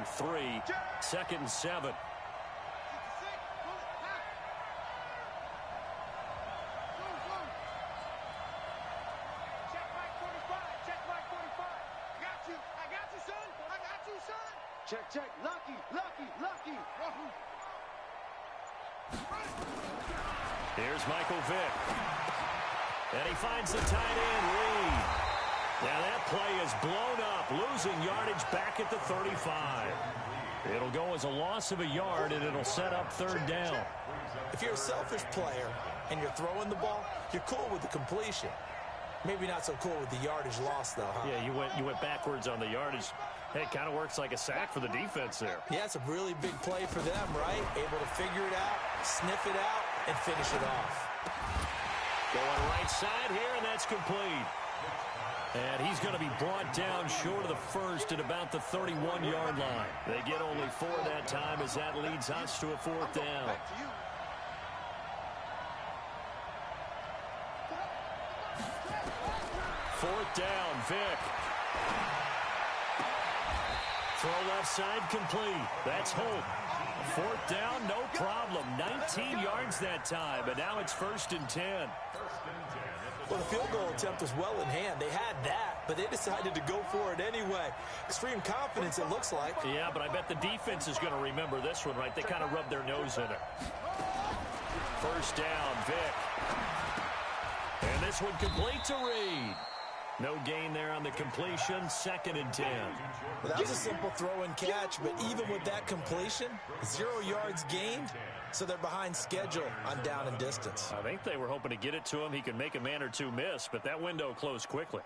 and 3. 2nd and 7. Check. Lucky. Here's Michael Vick. And he finds the tight end, Reed. Now that play is blown up, losing yardage back at the 35. It'll go as a loss of a yard, and it'll set up 3rd down. If you're a selfish player and you're throwing the ball, you're cool with the completion. Maybe not so cool with the yardage loss, though, huh? Yeah, you went backwards on the yardage. Hey, it kind of works like a sack for the defense there. Yeah, it's a really big play for them, right? Able to figure it out, sniff it out, and finish it off. Going right side here, and that's complete. And he's going to be brought down short of the first at about the 31-yard line. They get only 4 that time as that leads us to a 4th down. Fourth down, Vick. Throw left side complete. That's Holt. 4th down, no problem. 19 yards that time, but now it's 1st and 10. Well, the field goal attempt was well in hand. They had that, but they decided to go for it anyway. Extreme confidence, it looks like. Yeah, but I bet the defense is going to remember this one, right? They kind of rubbed their nose in it. 1st down, Vick. And this one complete to Reed. No gain there on the completion. 2nd and 10. Well, that was a simple throw and catch, but even with that completion, 0 yards gained, so they're behind schedule on down and distance. I think they were hoping to get it to him. He could make a man or two miss, but that window closed quickly.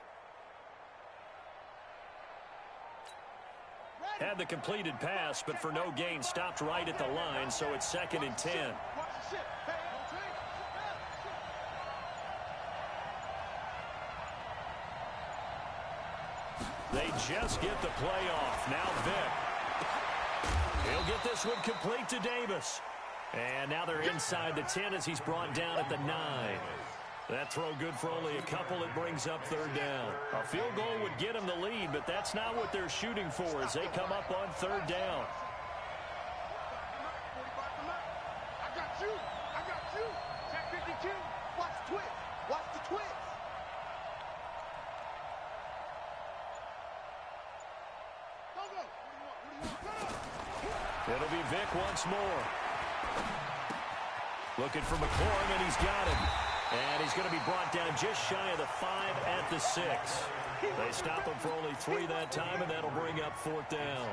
Had the completed pass, but for no gain, stopped right at the line, so it's 2nd and 10. They just get the play off. Now Vick. He'll get this one complete to Davis. And now they're inside the 10 as he's brought down at the 9. That throw good for only a couple. It brings up 3rd down. A field goal would get them the lead, but that's not what they're shooting for as they come up on 3rd down. I got you. Check 52. Watch the twist. It'll be Vick once more. Looking for McLaurin, and he's got him. And he's going to be brought down just shy of the 5 at the 6. They stop him for only 3 that time, and that'll bring up 4th down.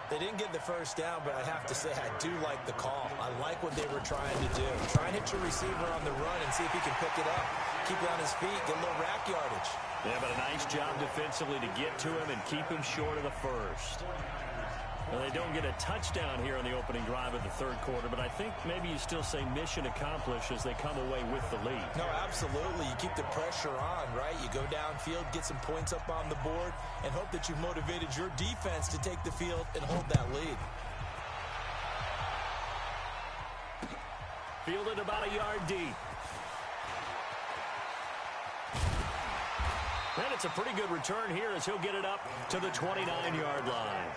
They didn't get the 1st down, but I have to say I do like the call. I like what they were trying to do. Try and hit your receiver on the run and see if he can pick it up. Keep it on his feet, get a little rack yardage. Yeah, but a nice job defensively to get to him and keep him short of the 1st. Well, they don't get a touchdown here on the opening drive of the 3rd quarter, but I think maybe you still say mission accomplished as they come away with the lead. No, absolutely. You keep the pressure on, right? You go downfield, get some points up on the board, and hope that you've motivated your defense to take the field and hold that lead. Fielded about a yard deep. And it's a pretty good return here as he'll get it up to the 29-yard line.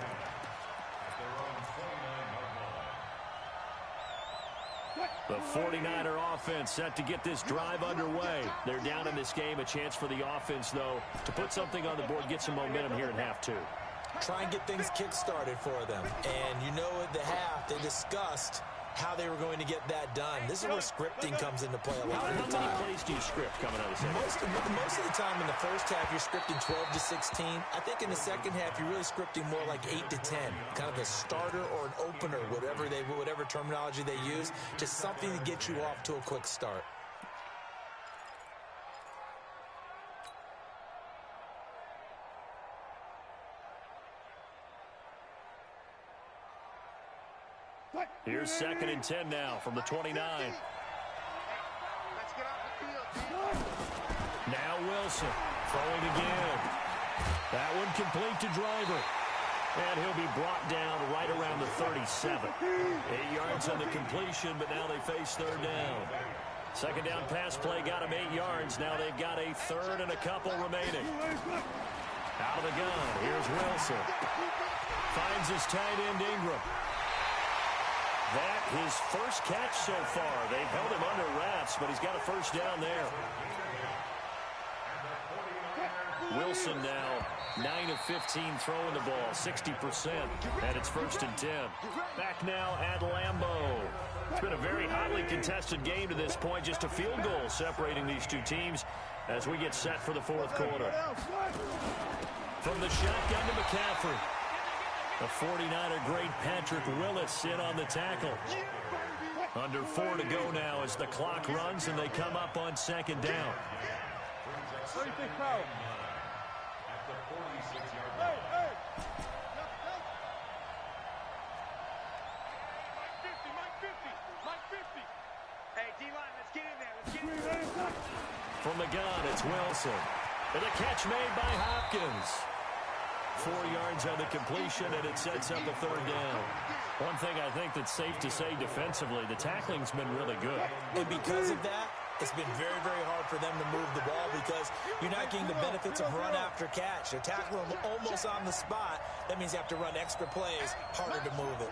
The 49er offense set to get this drive underway. They're down in this game. A chance for the offense, though, to put something on the board, get some momentum here in half 2. Try and get things kick-started for them. And you know at the half, they discussed how they were going to get that done. This is where scripting comes into play a lot of the time. How many plays do you script coming out of the second? Most of the time in the first half, you're scripting 12 to 16. I think in the second half, you're really scripting more like 8 to 10. Kind of a starter or an opener, whatever terminology they use. Just something to get you off to a quick start. Here's 2nd and 10 now from the 29. Now Wilson throwing again. That one complete to Driver. And he'll be brought down right around the 37. 8 yards on the completion, but now they face 3rd down. 2nd down pass play got him 8 yards. Now they've got a 3rd and a couple remaining. Out of the gun, here's Wilson. Finds his tight end, Ingram. That his first catch so far. They've held him under wraps, but he's got a first down there. Wilson now 9 of 15 throwing the ball, 60%, and it's 1st and 10. Back now at Lambeau. It's been a very hotly contested game to this point, just a field goal separating these two teams as we get set for the fourth quarter. From the shotgun to McCaffrey. The 49er great Patrick Willis in on the tackle. Under 4 to go now as the clock runs and they come up on 2nd down. From the gun, it's Wilson. And a catch made by Hopkins. 4 yards on the completion, and it sets up a 3rd down. One thing I think that's safe to say defensively, the tackling's been really good. And because of that, it's been very, very hard for them to move the ball because you're not getting the benefits of run after catch. They're tackling them almost on the spot. That means you have to run extra plays, harder to move it.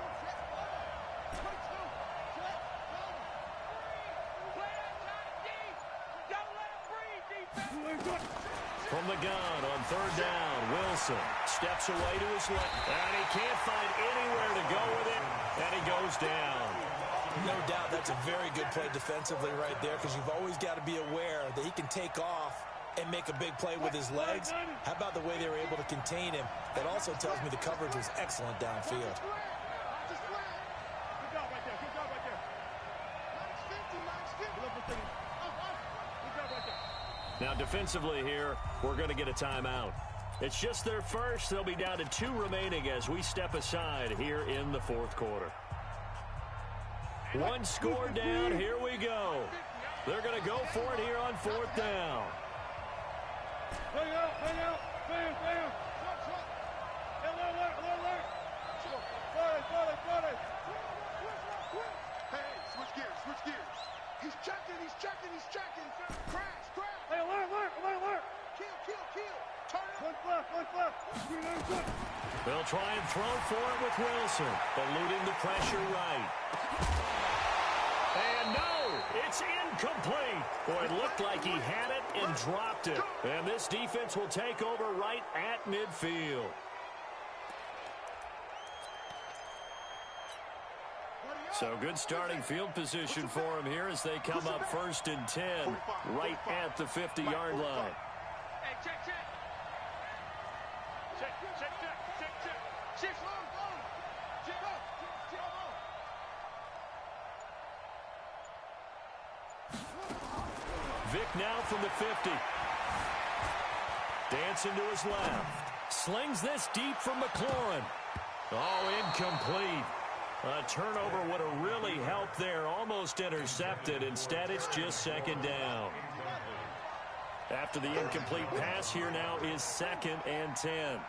From the gun on 3rd down, Wilson steps away to his left, and he can't find anywhere to go with it, and he goes down. No doubt that's a very good play defensively right there because you've always got to be aware that he can take off and make a big play with his legs. How about the way they were able to contain him? That also tells me the coverage was excellent downfield. Now defensively here, we're going to get a timeout. It's just their first. They'll be down to 2 remaining as we step aside here in the fourth quarter. 1 score down. Here we go. They're going to go for it here on 4th down. Hang out, bam. Hey, switch gears. He's checking. Crash. Hey, alert. Kill. Turn it. One left. They'll try and throw for it with Wilson, eluding the pressure right. And no, it's incomplete. Boy, it looked like he had it and dropped it. And this defense will take over right at midfield. So good starting field position for him here as they come up 1st and 10 right at the 50-yard line. Hey, check. Vick now from the 50. Dancing to his left. Slings this deep from McLaurin. Oh, incomplete. A turnover would have really helped there. Almost intercepted. Instead, it's just 2nd down. After the incomplete pass, here now is 2nd and 10.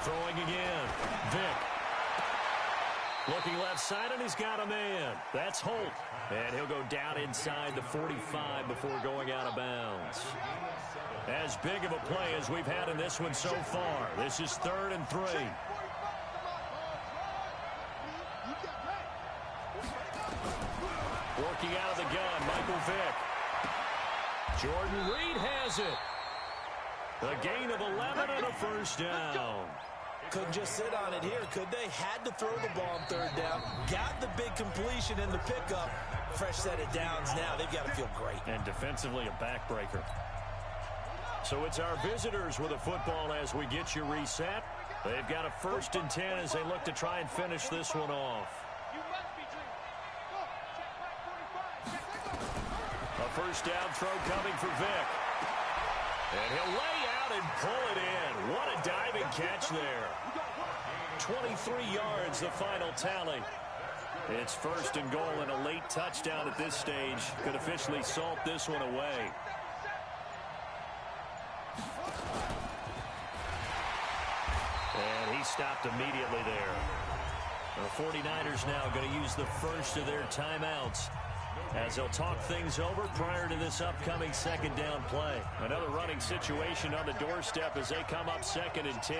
Throwing again. Vick. Looking left side, and he's got a man. That's Holt. And he'll go down inside the 45 before going out of bounds. As big of a play as we've had in this one so far. This is 3rd and 3. Working out of the gun, Michael Vick. Jordan Reed has it. A gain of 11 and a 1st down. Couldn't just sit on it here, could they? Had to throw the ball on 3rd down. Got the big completion in the pickup. Fresh set of downs now. They've got to feel great. And defensively a backbreaker. So it's our visitors with a football as we get you reset. They've got a 1st and 10 as they look to try and finish this one off. A 1st down throw coming for Vick. And he'll lay out and pull it in. What a diving catch there. 23 yards, the final tally. It's 1st and goal, and a late touchdown at this stage could officially salt this one away. And he stopped immediately there. The 49ers now going to use the first of their timeouts as they'll talk things over prior to this upcoming second down play. Another running situation on the doorstep as they come up 2nd and 10.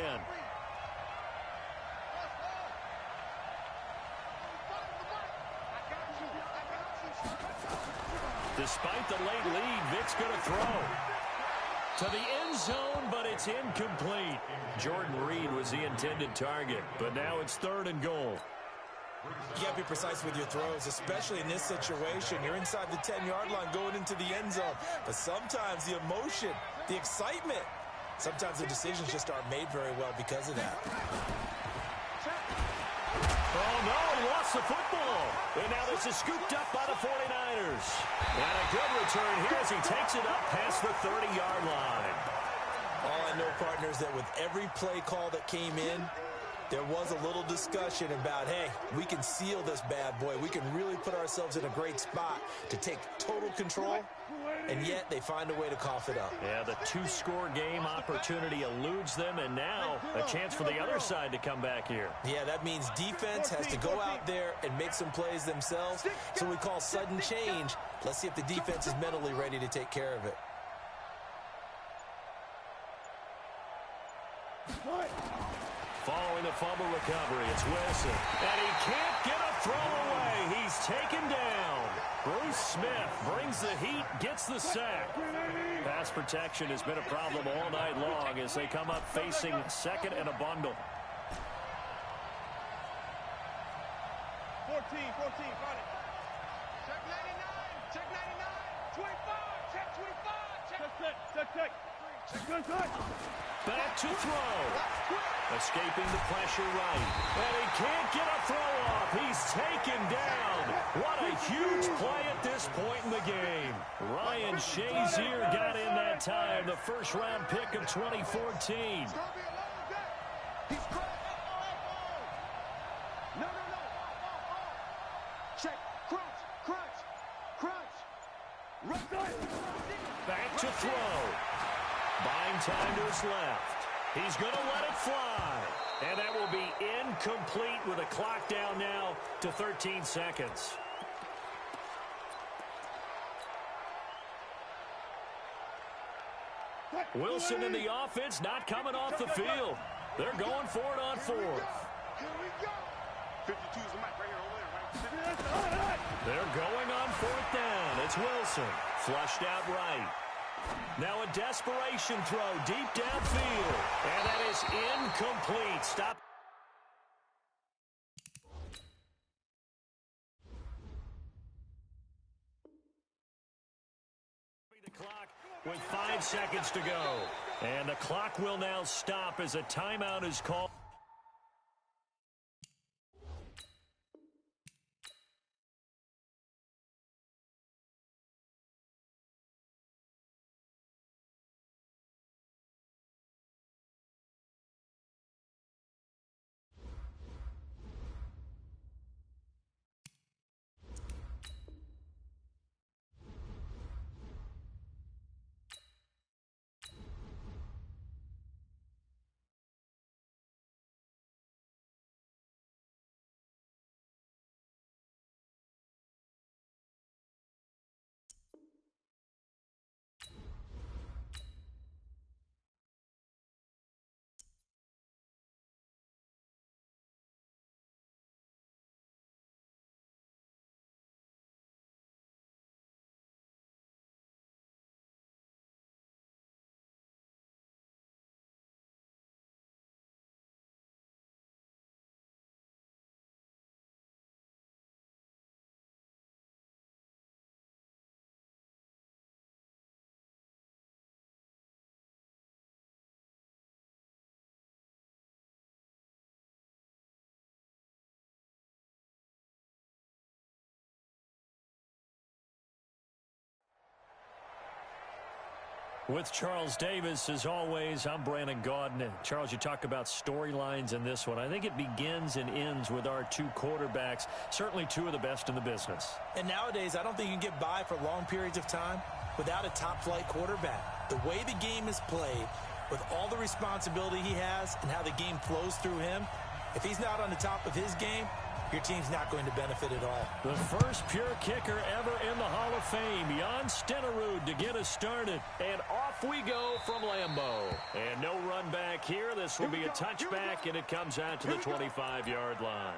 Despite the late lead, Vic's going to throw to the end zone, but it's incomplete. Jordan Reed was the intended target, but now it's 3rd and goal. You got to be precise with your throws, especially in this situation. You're inside the 10-yard line going into the end zone. But sometimes the emotion, the excitement, sometimes the decisions just aren't made very well because of that. Oh, no, he lost the football. And now this is scooped up by the 49ers. And a good return here as he takes it up past the 30-yard line. All I know, partners, that with every play call that came in, there was a little discussion about, hey, we can seal this bad boy. We can really put ourselves in a great spot to take total control, and yet they find a way to cough it up. Yeah, the 2-score game opportunity eludes them, and now a chance for the other side to come back here. Yeah, that means defense has to go out there and make some plays themselves. So we call sudden change. Let's see if the defense is mentally ready to take care of it. Following the fumble recovery, it's Wilson. And he can't get a throw away. He's taken down. Bruce Smith brings the heat, gets the sack. Pass protection has been a problem all night long as they come up facing 2nd and a bundle. 14, got it. Check 99, check 99, 25, check 25, check. Check. Back to throw. Escaping the pressure right. And he can't get a throw off. He's taken down. What a huge play at this point in the game. Ryan Shazier got in that time, the first-round pick of 2014. No. Check. Crunch. Back to throw. Buying time to his left. He's going to let it fly. And that will be incomplete with a clock down now to 13 seconds. Wilson in the offense not coming off the field. They're going for it on 4th. Here we go. 52 is the mic right here. Right? They're going on 4th down. It's Wilson. Flushed out right. Now a desperation throw deep downfield. And that is incomplete. Stop. The clock with 5 seconds to go. And the clock will now stop as a timeout is called. With Charles Davis, as always, I'm Brandon Gaudin. Charles, you talk about storylines in this one. I think it begins and ends with our 2 quarterbacks, certainly 2 of the best in the business. And nowadays, I don't think you can get by for long periods of time without a top-flight quarterback. The way the game is played, with all the responsibility he has and how the game flows through him, if he's not on the top of his game, your team's not going to benefit at all. The first pure kicker ever in the Hall of Fame, Jan Stenerud, to get us started. And off we go from Lambeau. And no run back here. This will be a touchback, and it comes out to the 25-yard line.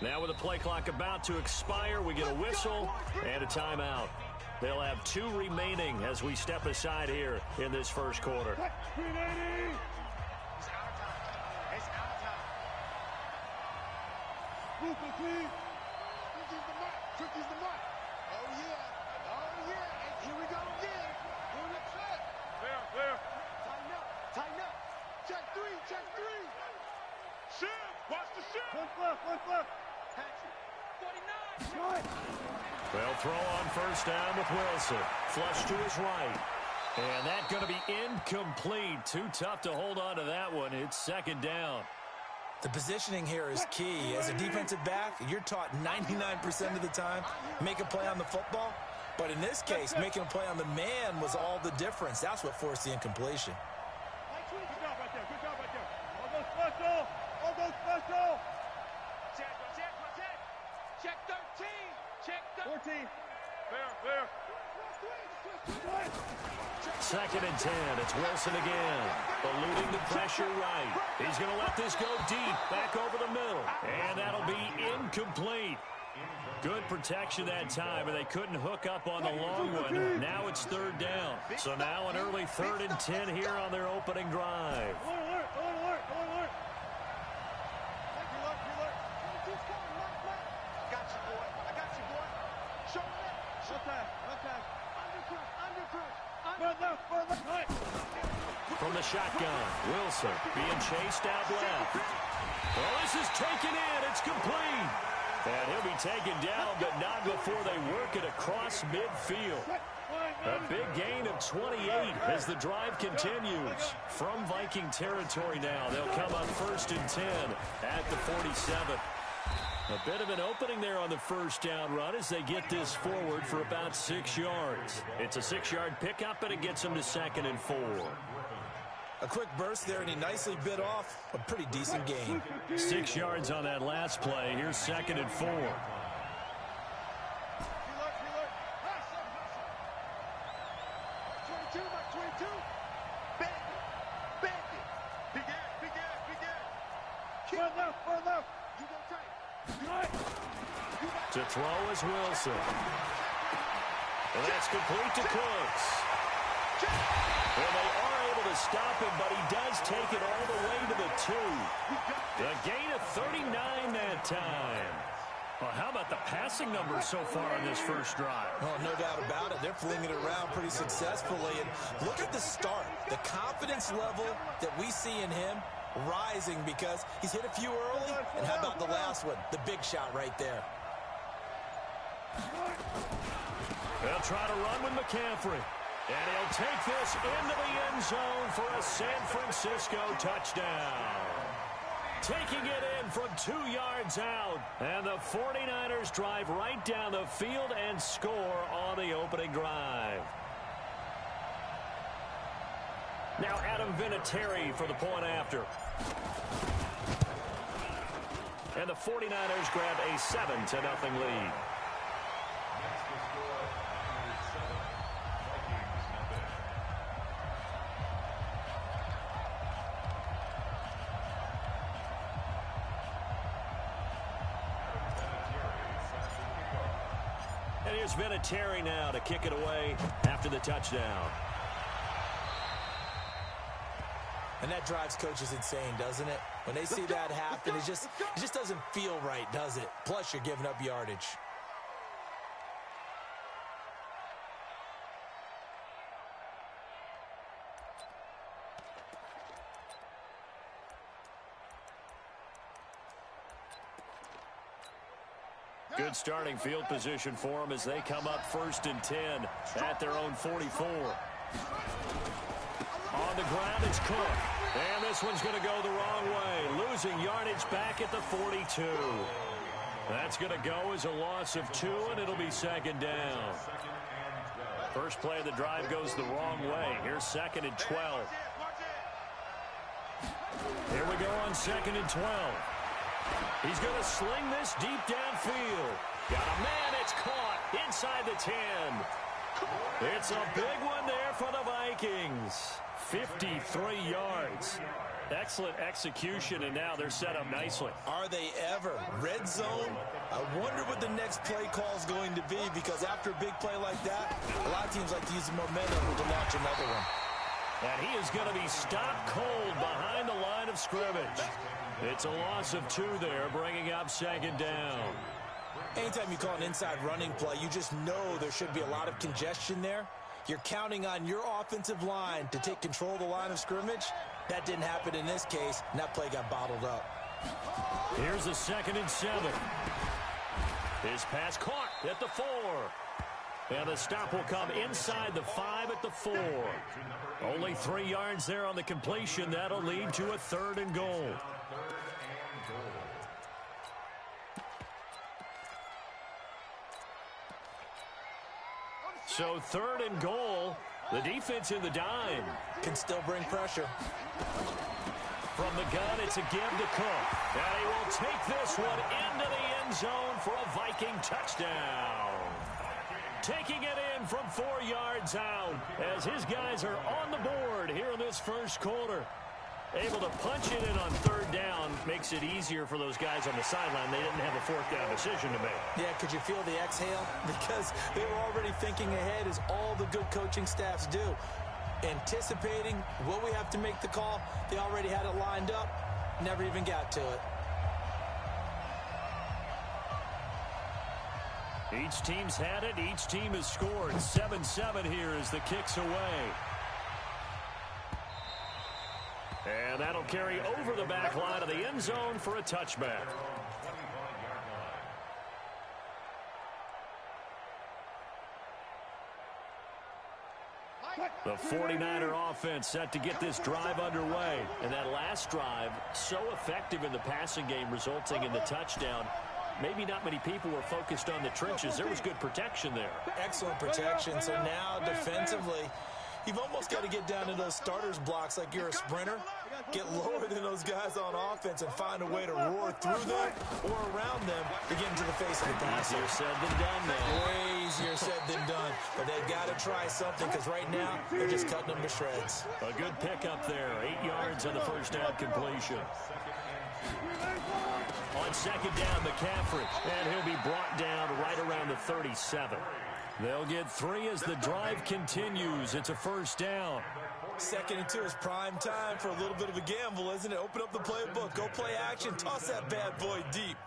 Now with the play clock about to expire, we get a whistle and a timeout. They'll have 2 remaining as we step aside here in this first quarter. It's out of time. It's out of time. Move, please. Trickie's the mark. Trickie's the mark. Oh, yeah. Oh, yeah. And here we go again. Here we go. Clear. Tighten up. Tighten up. Check 3. Check 3. Shift. Watch the shift. One flip. Patrick. 49. They'll throw on first down with Wilson. Flush to his right. And that's going to be incomplete. Too tough to hold on to that one. It's second down. The positioning here is key. As a defensive back, you're taught 99% of the time, make a play on the football. But in this case, making a play on the man was all the difference. That's what forced the incompletion. Good job right there. All go special. Check 13. Check 14. Fair. Second and 10. It's Wilson again. Eluding the pressure right. He's going to let this go deep. Back over the middle. And that'll be incomplete. Good protection that time, and they couldn't hook up on the long one. Now it's third down. So now an early 3rd and 10 here on their opening drive. From the shotgun, Wilson being chased out left. Well, this is taken in. It's complete. And he'll be taken down, but not before they work it across midfield. A big gain of 28 as the drive continues. From Viking territory now, they'll come up 1st and 10 at the 47. A bit of an opening there on the first down run as they get this forward for about 6 yards. It's a 6-yard pickup, and it gets them to 2nd and 4. A quick burst there, and he nicely bit off a pretty decent gain. 6 yards on that last play. Here's 2nd and 4. 22. Bend it. Big air. Far left. You go tight. To throw is Wilson. And that's complete to Cooks. Well, they are able to stop him, but he does take it all the way to the 2. The gain of 39 that time. Well, how about the passing numbers so far on this first drive? Oh, no doubt about it. They're flinging it around pretty successfully. And look at the start. The confidence level that we see in him rising because he's hit a few early. And how about the last one? The big shot right there. They'll try to run with McCaffrey. And he'll take this into the end zone for a San Francisco touchdown. Taking it in from 2 yards out. And the 49ers drive right down the field and score on the opening drive. Now Adam Vinatieri for the point after. And the 49ers grab a 7-0 lead. And here's Vinatieri now to kick it away after the touchdown. And that drives coaches insane, doesn't it? When they see that happen, it just doesn't feel right, does it? Plus, you're giving up yardage. Good starting field position for them as they come up 1st and 10 at their own 44. On the ground, it's Cook. And this one's going to go the wrong way. Losing yardage back at the 42. That's going to go as a loss of 2, and it'll be second down. First play of the drive goes the wrong way. Here's 2nd and 12. Here we go on 2nd and 12. He's going to sling this deep downfield. Got a man, it's caught inside the 10. It's a big one there for the Vikings. 53 yards. Excellent execution, and now they're set up nicely. Are they ever? Red zone? I wonder what the next play call is going to be, because after a big play like that, a lot of teams like to use the momentum to launch another one. And he is going to be stopped cold behind the line of scrimmage. It's a loss of 2 there, bringing up 2nd down. Anytime you call an inside running play, you just know there should be a lot of congestion there. You're counting on your offensive line to take control of the line of scrimmage. That didn't happen in this case, and that play got bottled up. Here's a 2nd and 7. His pass caught at the 4. And the stop will come inside the 5 at the 4. Only 3 yards there on the completion. That'll lead to a 3rd and goal. So 3rd and goal. The defense in the dime. Can still bring pressure. From the gun, it's a give to Cook. And he will take this one into the end zone for a Viking touchdown. Taking it in from 4 yards out as his guys are on the board here in this first quarter. Able to punch it in on 3rd down makes it easier for those guys on the sideline. They didn't have a 4th down decision to make. Yeah, could you feel the exhale? Because they were already thinking ahead, as all the good coaching staffs do. Anticipating what we have to make the call. They already had it lined up. Never even got to it. Each team's had it. Each team has scored. 7-7 here as the kick's away. And that'll carry over the back line of the end zone for a touchback. The 49er offense set to get this drive underway. And that last drive, so effective in the passing game, resulting in the touchdown. Maybe not many people were focused on the trenches. There was good protection there. Excellent protection. So now defensively, you've almost got to get down to those starters blocks like you're a sprinter. Get lower than those guys on offense and find a way to roar through them or around them to get into the face of the passer. Easier said than done, man. Way easier said than done. But they've got to try something, because right now they're just cutting them to shreds. A good pickup there. 8 yards on the first down completion. On 2nd down, McCaffrey. And he'll be brought down right around the 37. They'll get 3 as the drive continues. It's a 1st down. 2nd and 2 is prime time for a little bit of a gamble, isn't it? Open up the playbook. Go play action. Toss that bad boy deep.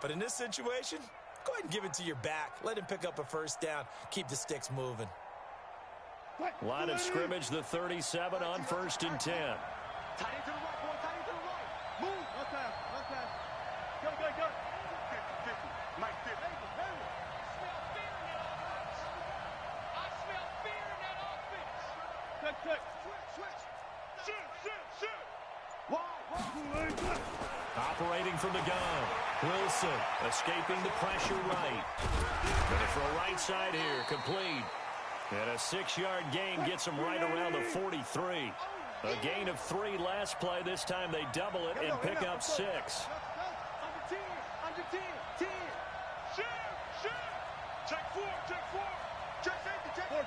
But in this situation, go ahead and give it to your back. Let him pick up a 1st down. Keep the sticks moving. Line of scrimmage, the 37 on 1st and 10. Tight end to the right, boy. Tight end to the right. Move. Okay. Go. 50. Mike 50. I smell fear in that offense. Check. Switch. Shoot. Wide. Operating from the gun. Wilson escaping the pressure right. Gonna throw right side here. Complete. And a 6-yard gain gets him right around the 43. A gain of 3 last play. This time they double it and pick up 6. Under 10. Shoot. Check 4. Check safety. Check 14.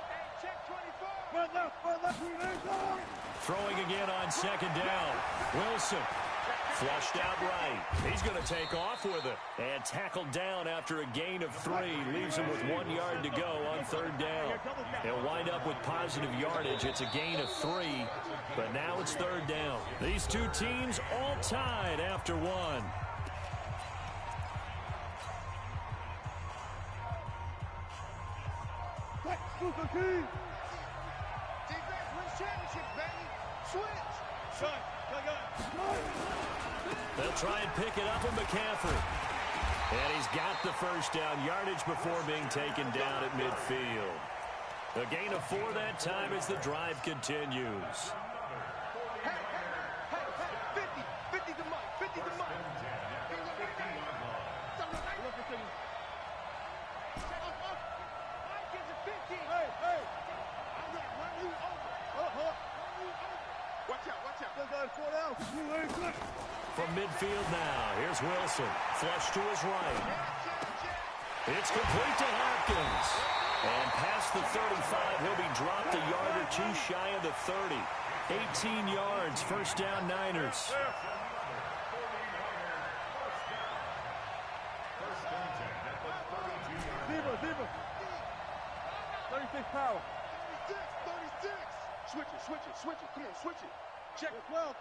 Hey, check 24. Run left. Throwing again on 2nd down. Wilson flushed out right. He's going to take off with it. And tackled down after a gain of 3. Leaves him with 1 yard to go on 3rd down. He'll wind up with positive yardage. It's a gain of 3. But now it's 3rd down. These two teams all tied after 1. Defense wins championship, baby. Switch. They'll try and pick it up with McCaffrey. And he's got the 1st down. Yardage before being taken down at midfield. A gain of 4 that time as the drive continues. Hey, 50 to Mike, 50 to Mike. Hey. I'm gonna run you over. Watch out. From midfield now, here's Wilson. Flush to his right. It's complete to Hopkins. And past the 35, he'll be dropped a yard or two shy of the 30. 18 yards, first down Niners. Zebra. 36 power. 36. Switch it. Come on, switch it. Check it. 12.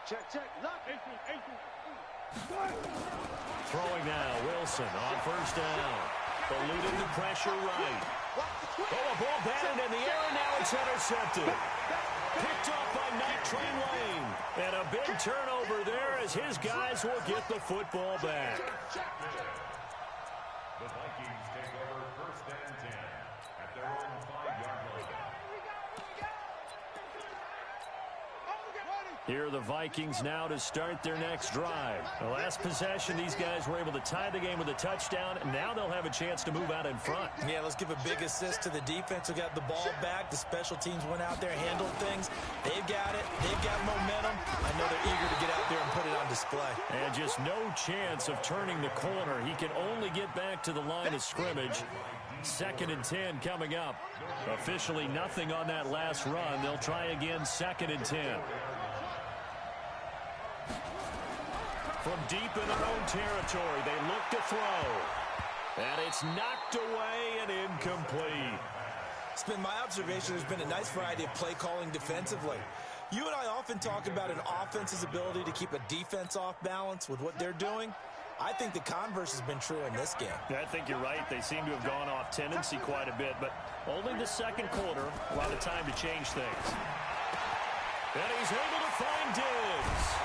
Check. Lock. 18. Throwing now, Wilson on first down. Eluding the pressure right. Oh, a ball batted in the air, and now it's intercepted. Picked off by Night Train Lane. And a big turnover there as his guys will get the football back. The Vikings take over first and 10 at their own 5-yard line. Here are the Vikings now to start their next drive. The last possession, these guys were able to tie the game with a touchdown, and now they'll have a chance to move out in front. Yeah, let's give a big assist to the defense who got the ball back. The special teams went out there, handled things. They've got it. They've got momentum. I know they're eager to get out there and put it on display. And just no chance of turning the corner. He can only get back to the line of scrimmage. 2nd and 10 coming up. Officially nothing on that last run. They'll try again 2nd and 10. From deep in their own territory, they look to throw. And it's knocked away and incomplete. It's been my observation there's been a nice variety of play calling defensively. You and I often talk about an offense's ability to keep a defense off balance with what they're doing. I think the converse has been true in this game. I think you're right. They seem to have gone off tendency quite a bit, but only the second quarter, a lot of time to change things. And he's able to find Diggs.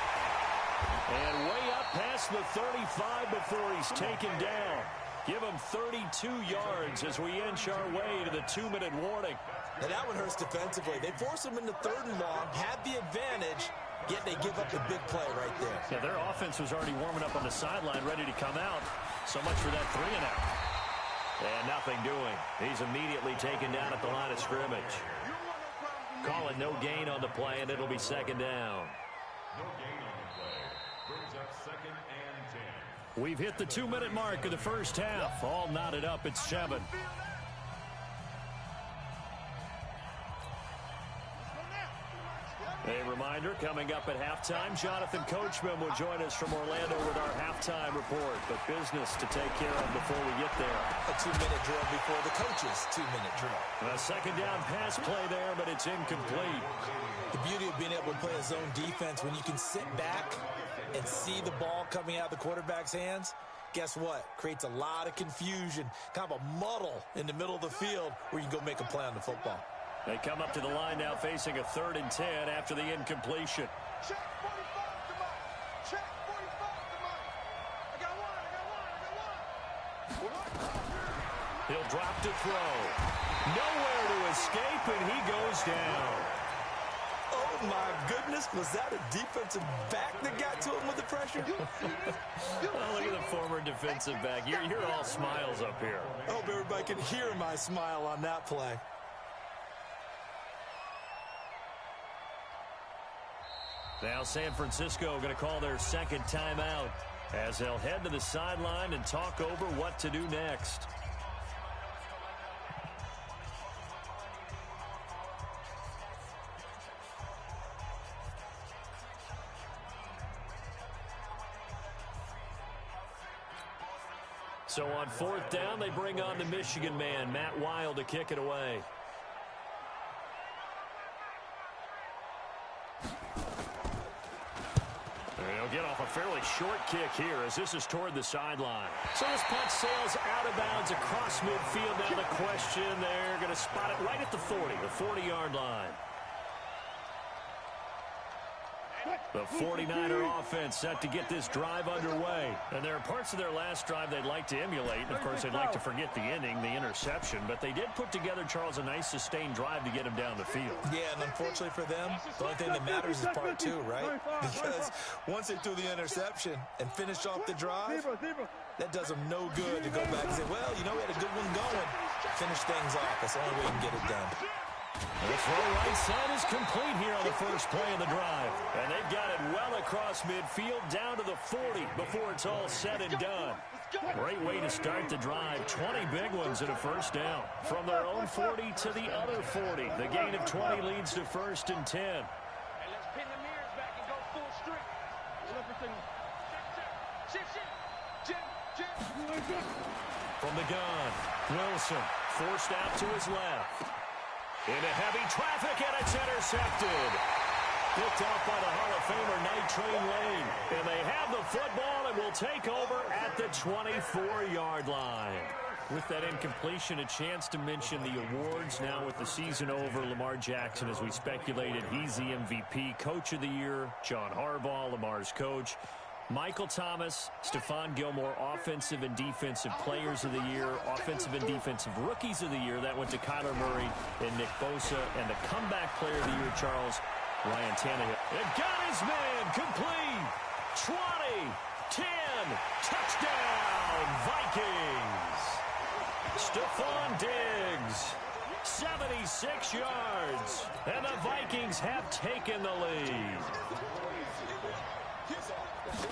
And way up past the 35 before he's taken down. Give him 32 yards as we inch our way to the 2-minute warning. And that one hurts defensively. They force him into 3rd and long, have the advantage, yet they give up the big play right there. Yeah, their offense was already warming up on the sideline, ready to come out. So much for that 3 and out. And nothing doing. He's immediately taken down at the line of scrimmage. Call it no gain on the play, and it'll be 2nd down. No gain on the play. Brings up 2nd and 10. We've hit the 2-minute mark of the first half. All knotted up at 7. A reminder, coming up at halftime, Jonathan Coachman will join us from Orlando with our halftime report. But business to take care of before we get there. A 2-minute drill before the coach's 2-minute drill. A 2nd down pass play there, but it's incomplete. The beauty of being able to play a zone defense when you can sit back and see the ball coming out of the quarterback's hands, guess what? Creates a lot of confusion, kind of a muddle in the middle of the field where you can go make a play on the football. They come up to the line now facing a 3rd and 10 after the incompletion. Check 45 to Mike. Check 45 to Mike. I got one. He'll drop to throw. Nowhere to escape, and he goes down. Oh, my goodness. Was that a defensive back that got to him with the pressure? Oh, look at the former defensive back. You're all smiles up here. I hope everybody can hear my smile on that play. Now San Francisco going to call their 2nd timeout as they'll head to the sideline and talk over what to do next. So on 4th down, they bring on the Michigan man, Matt Wild, to kick it away. They'll get off a fairly short kick here as this is toward the sideline. So this punt sails out of bounds across midfield. Now the question, they're going to spot it right at the 40, the 40-yard line. The 49er offense set to get this drive underway. And there are parts of their last drive they'd like to emulate. And, of course, they'd like to forget the ending, the interception. But they did put together, Charles, a nice sustained drive to get him down the field. Yeah, and unfortunately for them, the only thing that matters is part two, right? Because once they threw the interception and finished off the drive, that does them no good to go back and say, well, you know, we had a good one going. Finish things off. That's the only way you can get it done. The throw right side is complete here on the first play of the drive. And they've got it well across midfield down to the 40 before it's all said and done. Great way to start the drive. 20 big ones and a first down. From their own 40 to the other 40. The gain of 20 leads to 1st and 10. Hey, let's pin the mirrors back and go full streak. From the gun, Wilson forced out to his left. Into heavy traffic, and it's intercepted. Picked off by the Hall of Famer Night Train Lane. And they have the football and will take over at the 24-yard line. With that incompletion, a chance to mention the awards. Now with the season over, Lamar Jackson, as we speculated, he's the MVP, Coach of the Year. John Harbaugh, Lamar's coach. Michael Thomas, Stephon Gilmore, Offensive and Defensive Players of the Year, Offensive and Defensive Rookies of the Year. That went to Kyler Murray and Nick Bosa. And the Comeback Player of the Year, Charles, Ryan Tannehill. It got his man complete. 20, 10, touchdown, Vikings. Stephon Diggs, 76 yards. And the Vikings have taken the lead.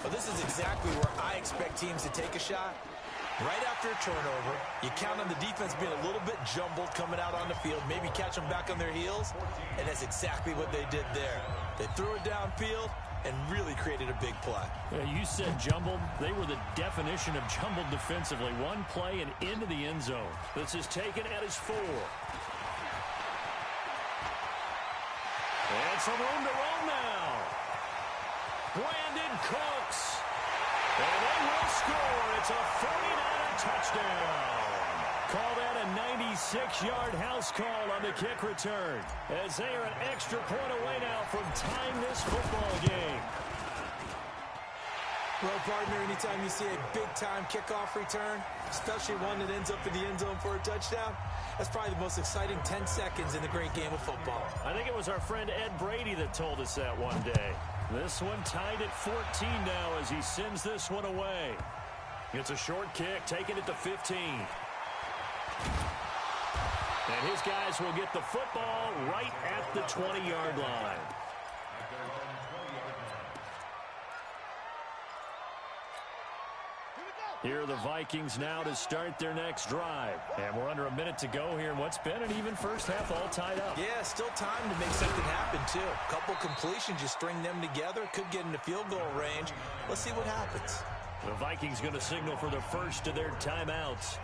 Well, this is exactly where I expect teams to take a shot. Right after a turnover, you count on the defense being a little bit jumbled coming out on the field, maybe catch them back on their heels, and that's exactly what they did there. They threw it downfield and really created a big play. Yeah, you said jumbled. They were the definition of jumbled defensively. One play and into the end zone. This is taken at his 4. And some room to roam now. Brandon Cooks. And they will score. It's a 49er touchdown. Call that a 96-yard house call on the kick return, as they are an extra point away now from tying this football game. Well, partner, anytime you see a big-time kickoff return, especially one that ends up in the end zone for a touchdown, that's probably the most exciting 10 seconds in the great game of football. I think it was our friend Ed Brady that told us that one day. This one tied at 14 now as he sends this one away. It's a short kick, taking it to 15. And his guys will get the football right at the 20-yard line. Here are the Vikings now to start their next drive. And we're under a minute to go here in what's been an even first half, all tied up. Yeah, still time to make something happen, too. A couple completions, you string them together, could get into field goal range. Let's see what happens. The Vikings going to signal for the first of their timeouts,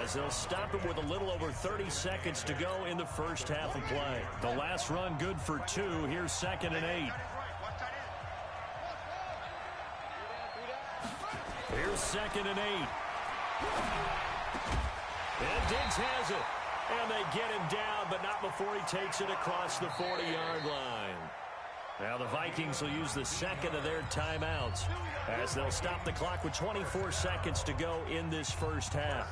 as they'll stop it with a little over 30 seconds to go in the first half of play. The last run good for 2. Here's 2nd and 8. Here's 2nd and 8. And Diggs has it. And they get him down, but not before he takes it across the 40-yard line. Now the Vikings will use the second of their timeouts, as they'll stop the clock with 24 seconds to go in this first half.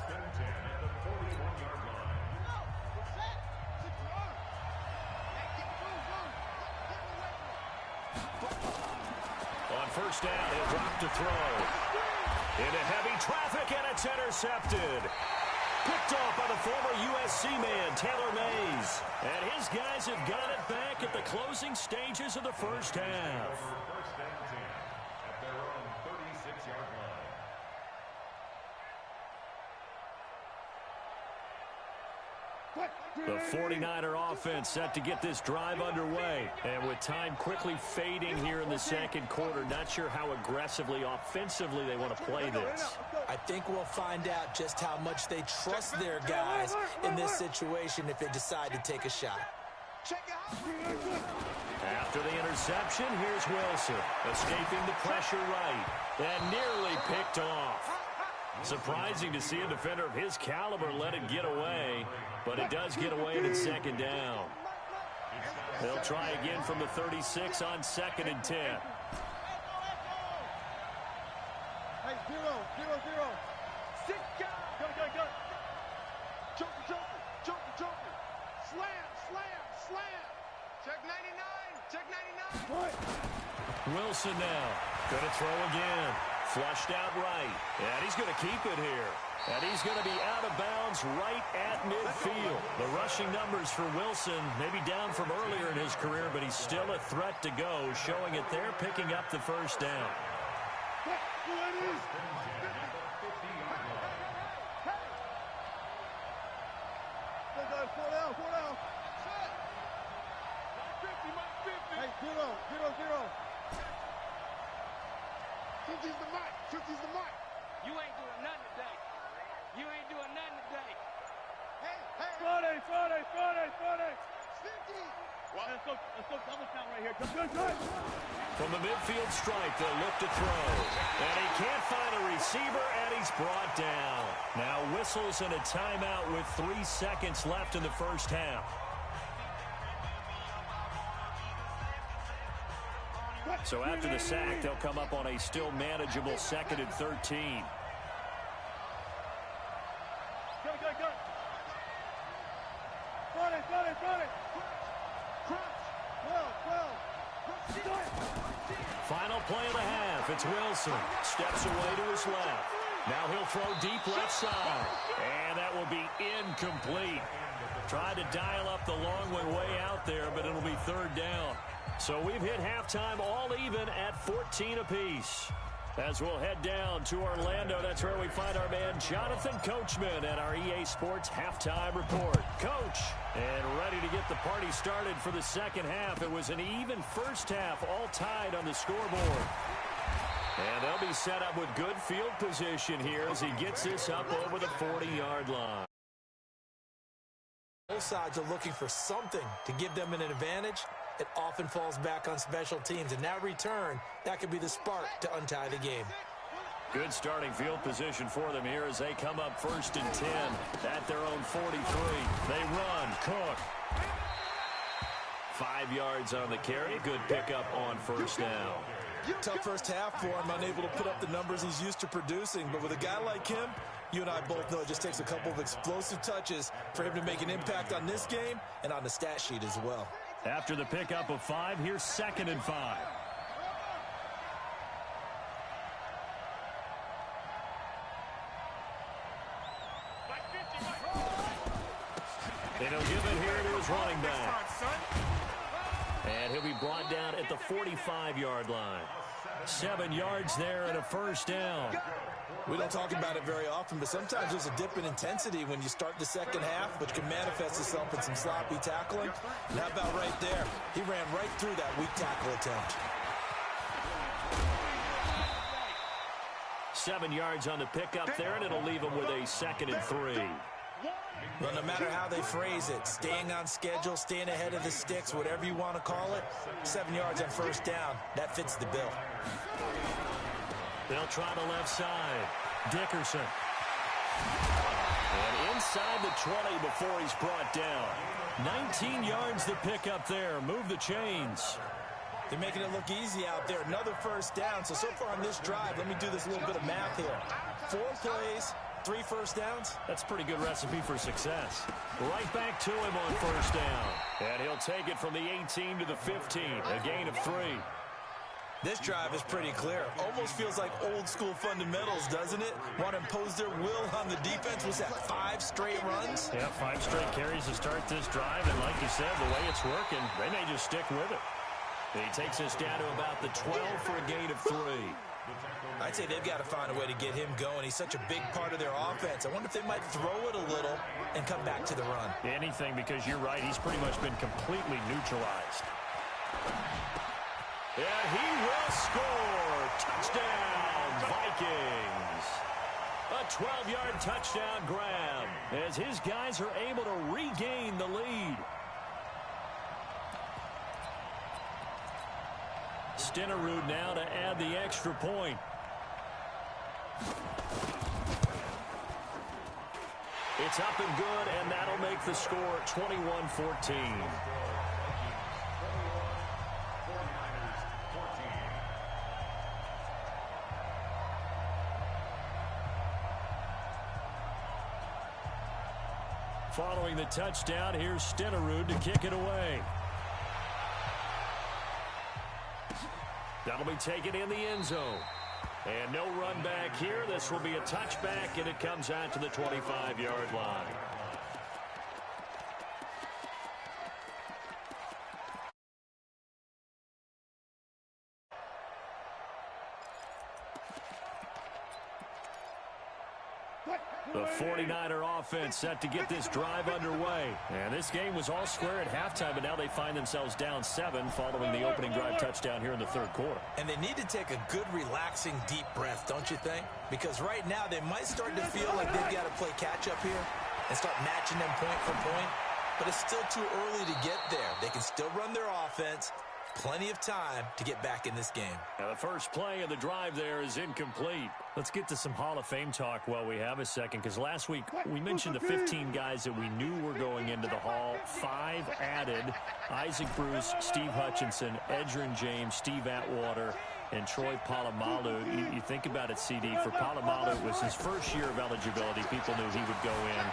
On first down, he'll drop to throw. Into heavy traffic, and it's intercepted. Picked off by the former USC man, Taylor Mays. And his guys have got it back at the closing stages of the first half. First and 10 at their own 36-yard line. The 49er offense set to get this drive underway. And with time quickly fading here in the second quarter, not sure how aggressively, offensively they want to play this. I think we'll find out just how much they trust their guys in this situation if they decide to take a shot. After the interception, here's Wilson, escaping the pressure right, and nearly picked off. Surprising to see a defender of his caliber let it get away, but it does get away and it's second down. They'll try again from the 36 on 2nd and 10. Hey, 0, 0, 0. 6 guys. Go. Joker. Slam. Check 99. Wilson now. Going to throw again. Flushed out right. And he's going to keep it here. And he's going to be out of bounds right at midfield. The rushing numbers for Wilson may be down from earlier in his career, but he's still a threat to go, showing it there, picking up the first down. Hey, 0. 50's the mark. You ain't doing nothing today. Hey. Friday. 50. Let's go double count right here. Good. From the midfield stripe, they'll look to throw. And he can't find a receiver, and he's brought down. Now whistles and a timeout with 3 seconds left in the first half. So after the sack, they'll come up on a still manageable 2nd and 13. Go. Friday. Final play of the half. It's Wilson. Steps away to his left. Now he'll throw deep left side. And that will be incomplete. Tried to dial up the long way out there, but it'll be 3rd down. So we've hit halftime all even at 14 apiece. As we'll head down to Orlando, that's where we find our man Jonathan Coachman at our EA Sports Halftime Report. Coach, and ready to get the party started for the second half. It was an even first half, all tied on the scoreboard. And they'll be set up with good field position here as he gets this up over the 40-yard line. Both sides are looking for something to give them an advantage. It often falls back on special teams, and that return, that could be the spark to untie the game. Good starting field position for them here as they come up 1st and 10 at their own 43. They run. Cook. 5 yards on the carry. Good pickup on 1st down. Tough first half for him, unable to put up the numbers he's used to producing. But with a guy like him, you and I both know it just takes a couple of explosive touches for him to make an impact on this game and on the stat sheet as well. After the pickup of 5, here's 2nd and 5. And he'll give it here to his running back. And he'll be brought down at the 45-yard line. 7 yards there and a 1st down. We don't talk about it very often, but sometimes there's a dip in intensity when you start the second half, which can manifest itself in some sloppy tackling. And how about right there? He ran right through that weak tackle attempt. 7 yards on the pickup there, and it'll leave him with a 2nd and 3. Well, no matter how they phrase it, staying on schedule, staying ahead of the sticks, whatever you want to call it, 7 yards on 1st down, that fits the bill. They'll try the left side. Dickerson. And inside the 20 before he's brought down. 19 yards the pickup there. Move the chains. They're making it look easy out there. Another 1st down. So far on this drive, let me do this little bit of math here. 4 plays, 3 1st downs. That's a pretty good recipe for success. Right back to him on 1st down. And he'll take it from the 18 to the 15. A gain of 3. This drive is pretty clear. Almost feels like old school fundamentals, doesn't it? Want to impose their will on the defense. Was that 5 straight runs? Yeah, 5 straight carries to start this drive. And like you said, the way it's working, they may just stick with it. And he takes us down to about the 12 for a gain of 3. I'd say they've got to find a way to get him going. He's such a big part of their offense. I wonder if they might throw it a little and come back to the run. Anything, because you're right. He's pretty much been completely neutralized. And he will score. Touchdown, Vikings. A 12-yard touchdown grab as his guys are able to regain the lead. Stenerud now to add the extra point. It's up and good, and that'll make the score 21-14. Following the touchdown, here's Stenerud to kick it away. That'll be taken in the end zone. And no run back here. This will be a touchback, and it comes out to the 25-yard line. The 49er offense set to get this drive underway. And this game was all square at halftime, but now they find themselves down 7 following the opening drive touchdown here in the third quarter. And they need to take a good, relaxing, deep breath, don't you think? Because right now they might start to feel like they've got to play catch-up here and start matching them point for point. But it's still too early to get there. They can still run their offense. Plenty of time to get back in this game. Now the first play of the drive there is incomplete. Let's get to some Hall of Fame talk while we have a second, because last week we mentioned the 15 guys that we knew were going into the Hall. 5 added: Isaac Bruce, Steve Hutchinson, Edgerrin James, Steve Atwater, and Troy Polamalu. You think about it, CD. For Polamalu, it was his first year of eligibility. People knew he would go in.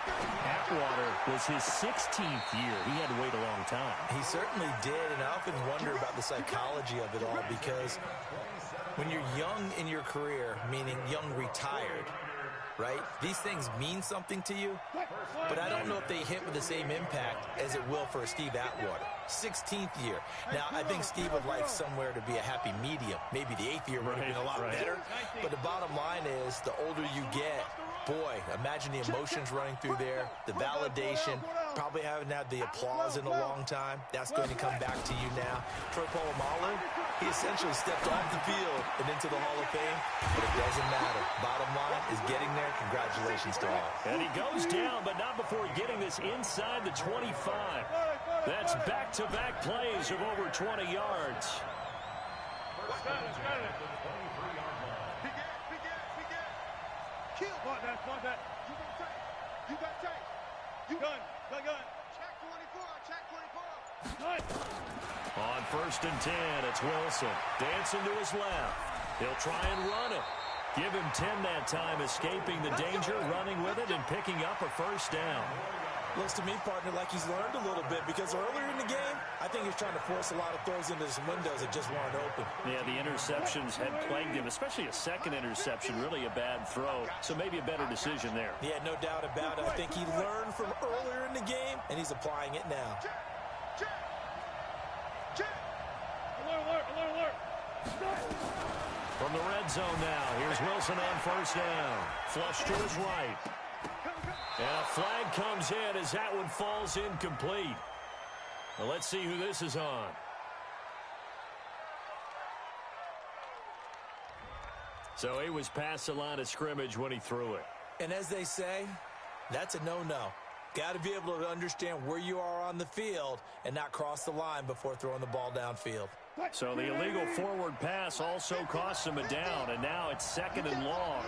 Atwater was his 16th year. He had to wait a long time. He certainly did, and I often wonder about the psychology of it all, because when you're young in your career, meaning young retired, right, these things mean something to you, but I don't know if they hit with the same impact as it will for Steve Atwater. 16th year. Now, I think Steve would like somewhere to be a happy medium. Maybe the 8th year would have been a lot better. But the bottom line is, the older you get, boy, imagine the emotions running through there, the validation, probably haven't had the applause in a long time. That's going to come back to you now. Troy Polamalu, he essentially stepped off the field and into the Hall of Fame, but it doesn't matter. Bottom line is getting there. Congratulations to all. And he goes down, but not before getting this inside the 25. That's back-to-back plays of over 20 yards. You got tape. Gun. Check 24. On 1st and 10, it's Wilson. Dancing to his left. He'll try and run it. Give him 10 that time, escaping the danger, running with it, and picking up a first down. Looks to me, partner, like he's learned a little bit, because earlier in the game, I think he's trying to force a lot of throws into some windows that just weren't open. Yeah, the interceptions had plagued him, especially a second interception, really a bad throw. So maybe a better decision there. Yeah, no doubt about it. I think he learned from earlier in the game, and he's applying it now. Alert. From the red zone now, here's Wilson on 1st down. Flush to his right. And a flag comes in as that one falls incomplete. Well, let's see who this is on. So he was past the line of scrimmage when he threw it. And as they say, that's a no-no. Got to be able to understand where you are on the field and not cross the line before throwing the ball downfield. So the illegal forward pass also costs him a down, and now it's 2nd and long.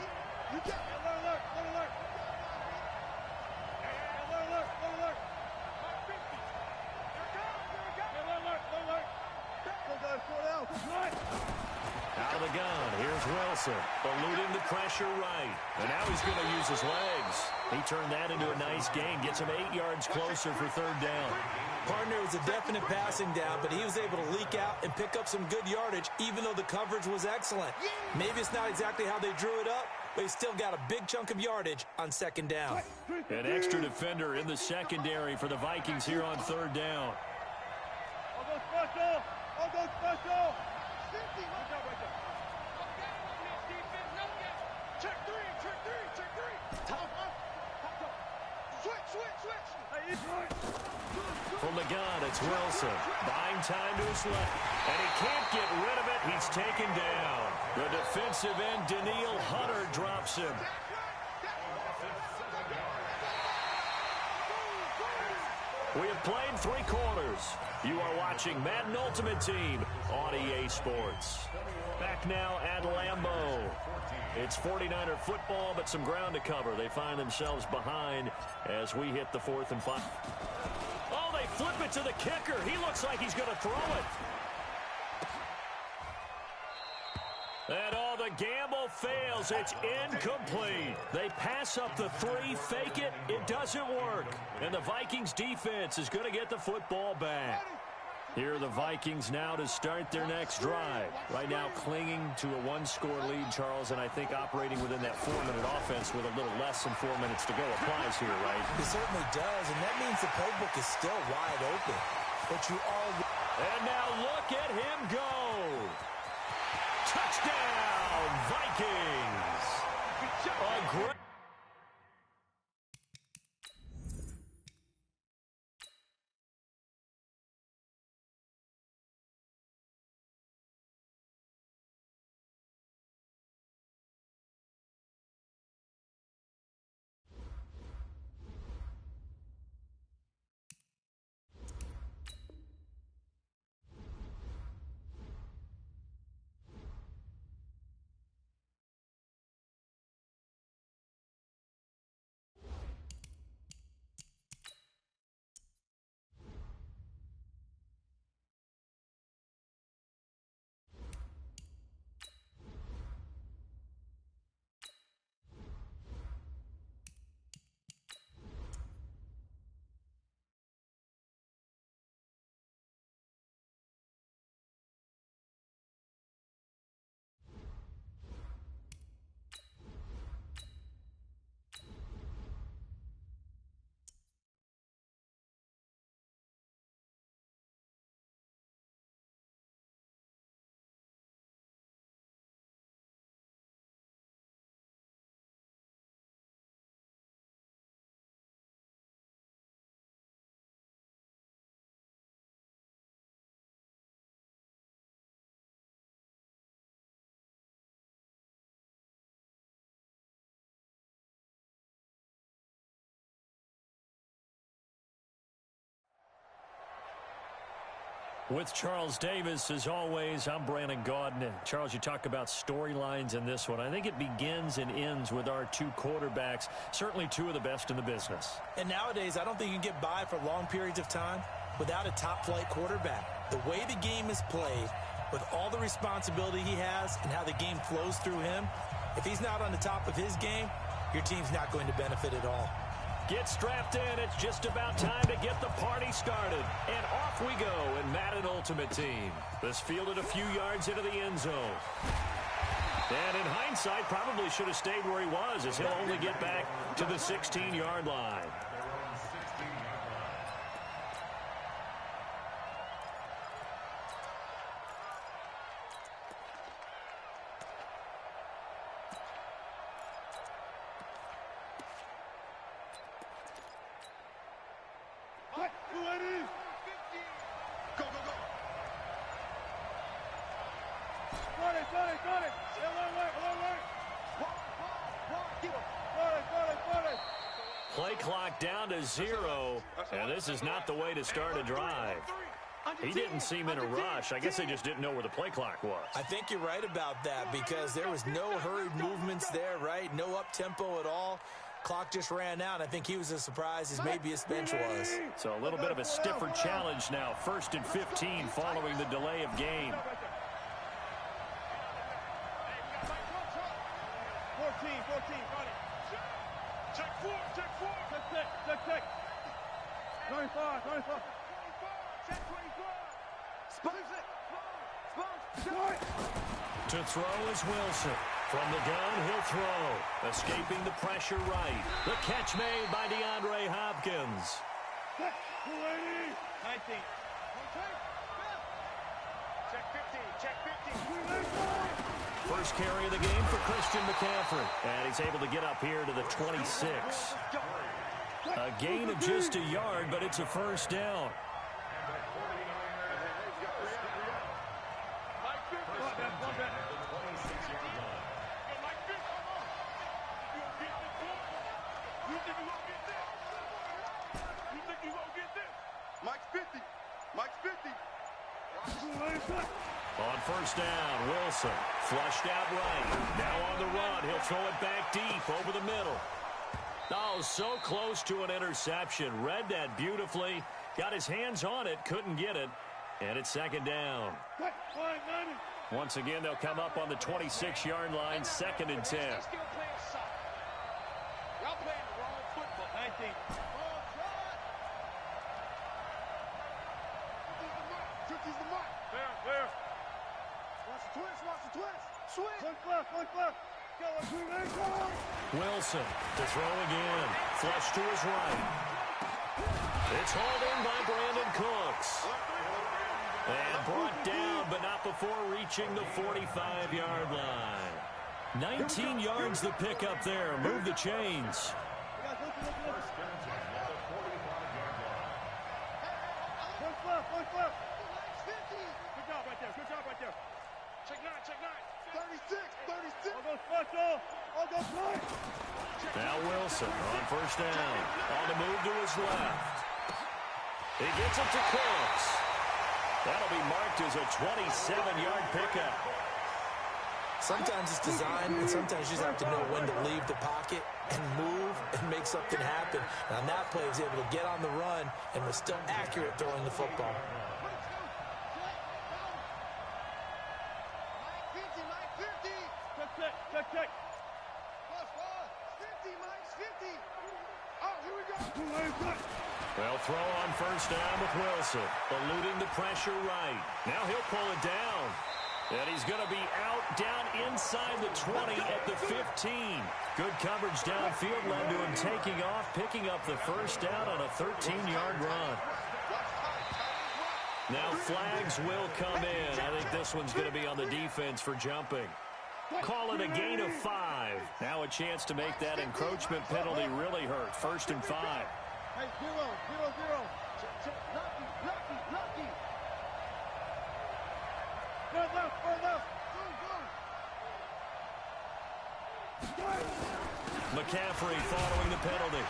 Out of the gun, here's Wilson, eluding the pressure right. And now he's going to use his legs. He turned that into a nice gain, gets him 8 yards closer for 3rd down. Partner, it was a definite passing down, but he was able to leak out and pick up some good yardage, even though the coverage was excellent. Maybe it's not exactly how they drew it up, but he still got a big chunk of yardage on 2nd down. An extra defender in the secondary for the Vikings here on 3rd down. I'll go special. Check three. Switch. From the gun, it's Wilson. Buying time to his left. And he can't get rid of it. He's taken down. The defensive end, Daniil Hunter, drops him. We have played 3 quarters. You are watching Madden Ultimate Team on EA Sports. Back now at Lambeau. It's 49er football, but some ground to cover. They find themselves behind as we hit the 4th and 5. Oh, they flip it to the kicker. He looks like he's going to throw it. And the gamble fails. It's incomplete. They pass up the 3, fake it. It doesn't work. And the Vikings defense is going to get the football back. Here are the Vikings now to start their next drive. Right now clinging to a 1-score lead, Charles, and I think operating within that 4-minute offense with a little less than 4 minutes to go applies here, right? It certainly does, and that means the playbook is still wide open. But you all... And now look at him go. Touchdown, Vikings. A great... With Charles Davis, as always, I'm Brandon Gaudin. Charles, you talk about storylines in this one. I think it begins and ends with our 2 quarterbacks, certainly 2 of the best in the business. And nowadays, I don't think you can get by for long periods of time without a top-flight quarterback. The way the game is played, with all the responsibility he has and how the game flows through him, if he's not on the top of his game, your team's not going to benefit at all. Get strapped in. It's just about time to get the party started. And off we go in Madden Ultimate Team. This fielded a few yards into the end zone. And in hindsight, probably should have stayed where he was, as he'll only get back to the 16-yard line. Play clock down to 0, and this is not the way to start a drive. He didn't seem in a rush. I guess they just didn't know where the play clock was. I think you're right about that because there was no hurried movements there, right? No up-tempo at all. Clock just ran out. I think he was as surprised as maybe his bench was. So a little bit of a stiffer challenge now. 1st and 15 following the delay of game. 14, got it. Check 4. Check. 95. Check 25. To throw is Wilson. From the gun, he'll throw. Escaping the pressure right. The catch made by DeAndre Hopkins. 19. Check 15. First carry of the game for Christian McCaffrey. And he's able to get up here to the 26. A gain of just a yard, but it's a first down. On first down, Wilson flushed out right. Now on the run, he'll throw it back deep over the middle. Oh, so close to an interception. Read that beautifully. Got his hands on it, couldn't get it. And it's second down. Once again, they'll come up on the 26-yard line, 2nd and 10. Y'all playing the wrong football. 19. Cookies the mark. Clear. Watch the twist. Watch the twist. Switch. Look left. Go. Wilson to throw again. Flush to his right. It's hauled in by Brandon Cooks. And brought down, but not before reaching the 45-yard line. 19 yards the pick up there. Move the chains. Look left. Good job right there. Check 9. 36. All goes special. All goes right. Now Wilson on first down. On the move to his left. He gets it to Cooks. That'll be marked as a 27-yard pickup. Sometimes it's designed, and sometimes you just have to know when to leave the pocket and move and make something happen. And on that play, he was able to get on the run and was still accurate throwing the football. Check. +4. 50, Mike. 50. Oh, here we go. They'll throw on first down with Wilson, eluding the pressure right. Now he'll pull it down. And he's going to be out down inside the 20 at the 15. Good coverage downfield led to him taking off, picking up the first down on a 13-yard run. Now flags will come in. I think this one's going to be on the defense for jumping. Call it a gain of 5. Now a chance to make that encroachment penalty really hurt. 1st and 5. Hey, 0. Check. Lucky. Go left. McCaffrey following the penalty.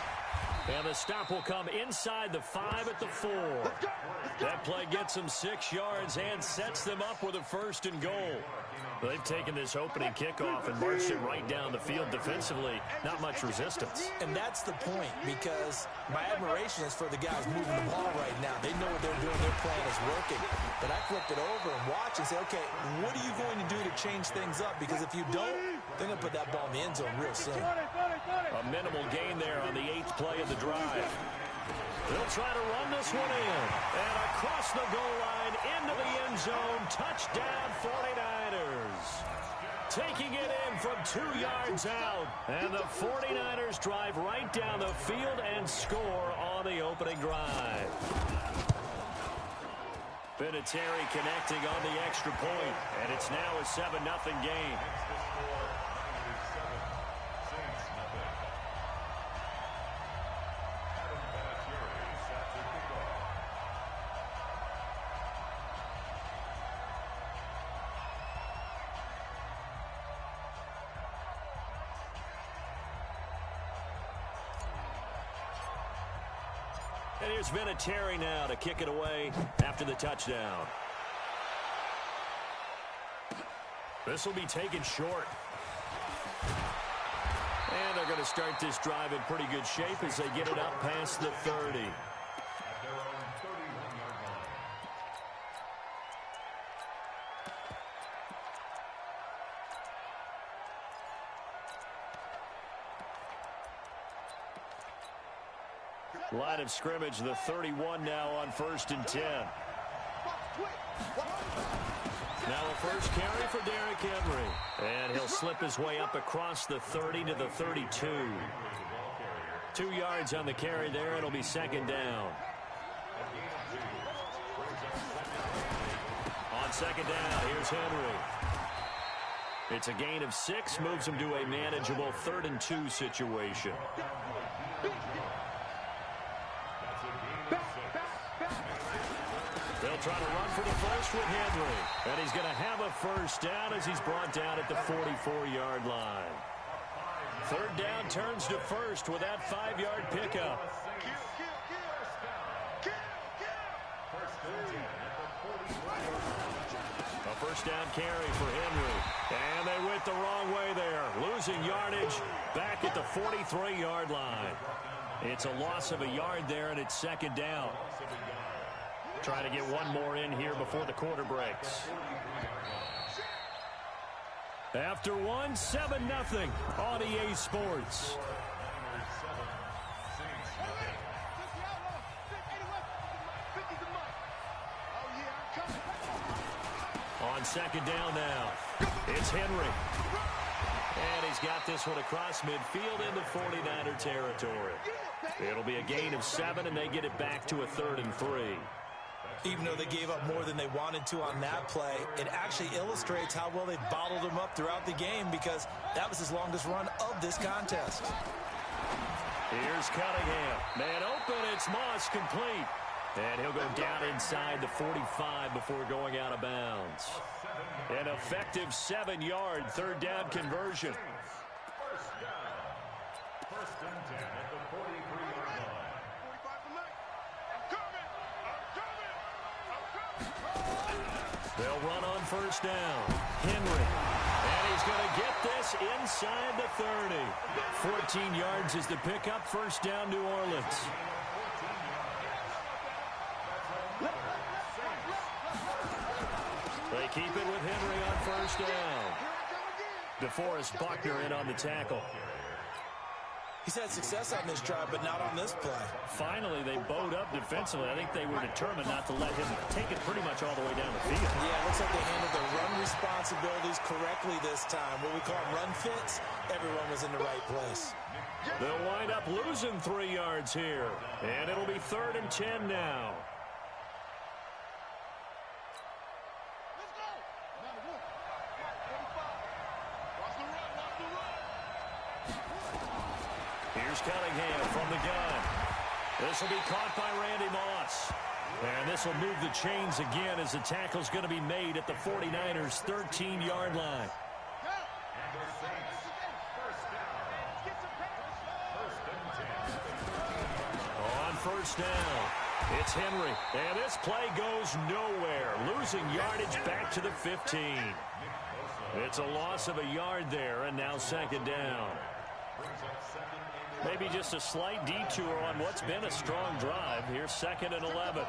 And the stop will come inside the 5 at the 4. That play gets them 6 yards and sets them up with a 1st and goal. They've taken this opening kickoff and marched it right down the field defensively. Not much resistance. And that's the point, because my admiration is for the guys moving the ball right now. They know what they're doing. Their plan is working. But I flip it over and watch and say, okay, what are you going to do to change things up? Because if you don't, they're going to put that ball in the end zone real soon. A minimal gain there on the 8th play of the drive. They'll try to run this one in. And across the goal line into the end zone. Touchdown 49ers. Taking it in from 2 yards out. And the 49ers drive right down the field and score on the opening drive. Vinatieri connecting on the extra point. And it's now a 7-0 game. And here's Vinatieri now to kick it away after the touchdown. This will be taken short. And they're going to start this drive in pretty good shape as they get it up past the 30. Line of scrimmage, the 31 now on 1st and 10. Now a first carry for Derrick Henry. And he'll slip his way up across the 30 to the 32. 2 yards on the carry there. It'll be 2nd down. On 2nd down, here's Henry. It's a gain of 6, moves him to a manageable 3rd and 2 situation. They'll try to run for the first with Henry. And he's going to have a first down as he's brought down at the 44-yard line. 3rd down turns to 1st with that 5-yard pickup. A first down carry for Henry. And they went the wrong way there. Losing yardage back at the 43-yard line. It's a loss of a yard there, and it's 2nd down. Trying to get one more in here before the quarter breaks. After one, 7-0 on EA Sports. On second down now, it's Henry. And he's got this one across midfield into 49er territory. It'll be a gain of 7, and they get it back to a 3rd and 3. Even though they gave up more than they wanted to on that play, it actually illustrates how well they bottled him up throughout the game, because that was his longest run of this contest. Here's Cunningham. Man open, it's Moss, complete. And he'll go down inside the 45 before going out of bounds. An effective 7-yard 3rd down conversion. First and 10 at the 43-yard line. 45 for Mike. I'm coming. They'll run on first down. Henry. And he's going to get this inside the 30. 14 yards is the pickup. First down, New Orleans. They keep it with Henry on first down. DeForest Buckner in on the tackle. He's had success on this drive, but not on this play. Finally, they bowed up defensively. I think they were determined not to let him take it pretty much all the way down the field. Yeah, it looks like they handled their run responsibilities correctly this time. What we call run fits, everyone was in the right place. They'll wind up losing 3 yards here. And it'll be 3rd and 10 now. Here's Cunningham from the gun. This will be caught by Randy Moss. And this will move the chains again as the tackle's going to be made at the 49ers' 13-yard line. On first down, it's Henry. And this play goes nowhere, losing yardage back to the 15. It's a loss of a yard there, and now second down. Maybe just a slight detour on what's been a strong drive. Here's 2nd and 11.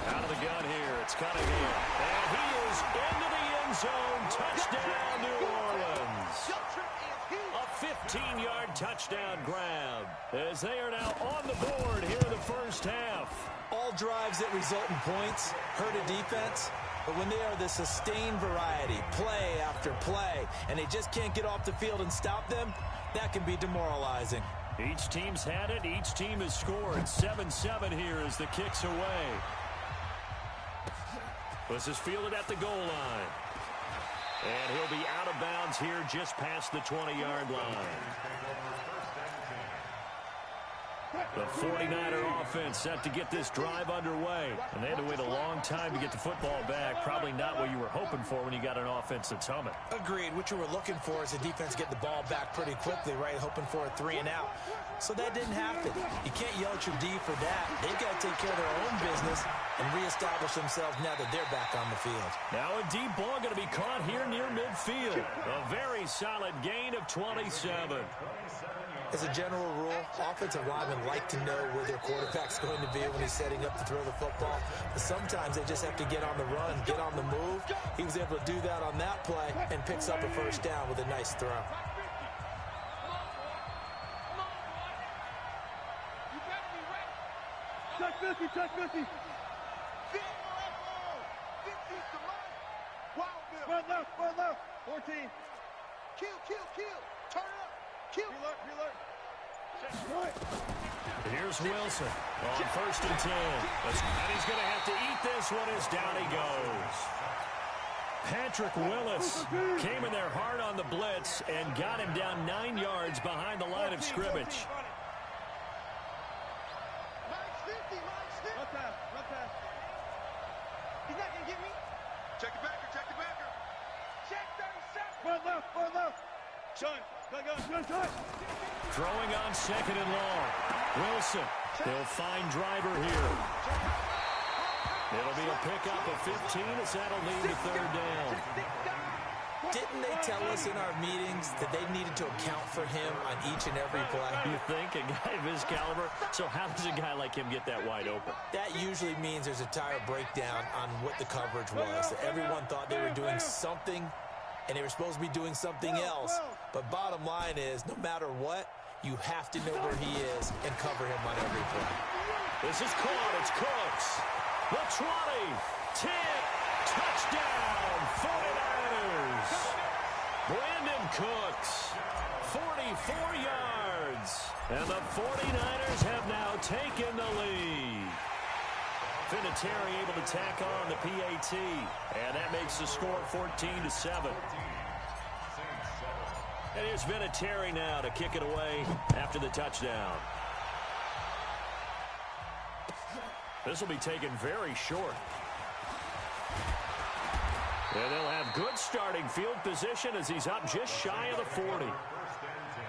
Out of the gun here, it's Cunningham. And he is into the end zone. Touchdown, New Orleans. A 15-yard touchdown grab as they are now on the board here in the first half. All drives that result in points hurt a defense, but when they are the sustained variety, play after play, and they just can't get off the field and stop them, that can be demoralizing. Each team's had it. Each team has scored. 7-7 here as the kick's away. This is fielded at the goal line. And he'll be out of bounds here just past the 20-yard line. The 49er offense set to get this drive underway. And they had to wait a long time to get the football back. Probably not what you were hoping for when you got an offense that's humming. Agreed. What you were looking for is the defense get the ball back pretty quickly, right? Hoping for a 3 and out. So that didn't happen. You can't yell at your D for that. They've got to take care of their own business and reestablish themselves now that they're back on the field. Now a deep ball going to be caught here near midfield. A very solid gain of 27. As a general rule, offensive linemen like to know where their quarterback's going to be when he's setting up to throw the football. But sometimes they just have to get on the run, get on the move. He was able to do that on that play and picks up a first down with a nice throw. Check 50, check 50. Front left. 14. Kill. Turn up. Kill. Reload. Here's Wilson on first and 10. And he's going to have to eat this one as down he goes. Patrick Willis came in there hard on the blitz and got him down 9 yards behind the line of scrimmage. Left pass. He's not going to get me. Check the backer. Check 37. Front left. Shun. Gun. Throwing on second and long. Wilson, they'll find Driver here. It'll be a pickup of 15 as that'll lead to third down. Didn't they tell us in our meetings that they needed to account for him on each and every play? You think a guy of his caliber? So how does a guy like him get that wide open? That usually means there's a tire breakdown on what the coverage was. Everyone thought they were doing something and they were supposed to be doing something else. But bottom line is, no matter what, you have to know where he is and cover him on every play. This is caught. It's Cooks. The 20, 10, touchdown, 49ers. Brandon Cooks, 44 yards. And the 49ers have now taken the lead. Vinatieri able to tack on the PAT. And that makes the score 14-7. And here's Vinatieri now to kick it away after the touchdown. This will be taken very short. And they'll have good starting field position as he's up just shy of the 40. First and 10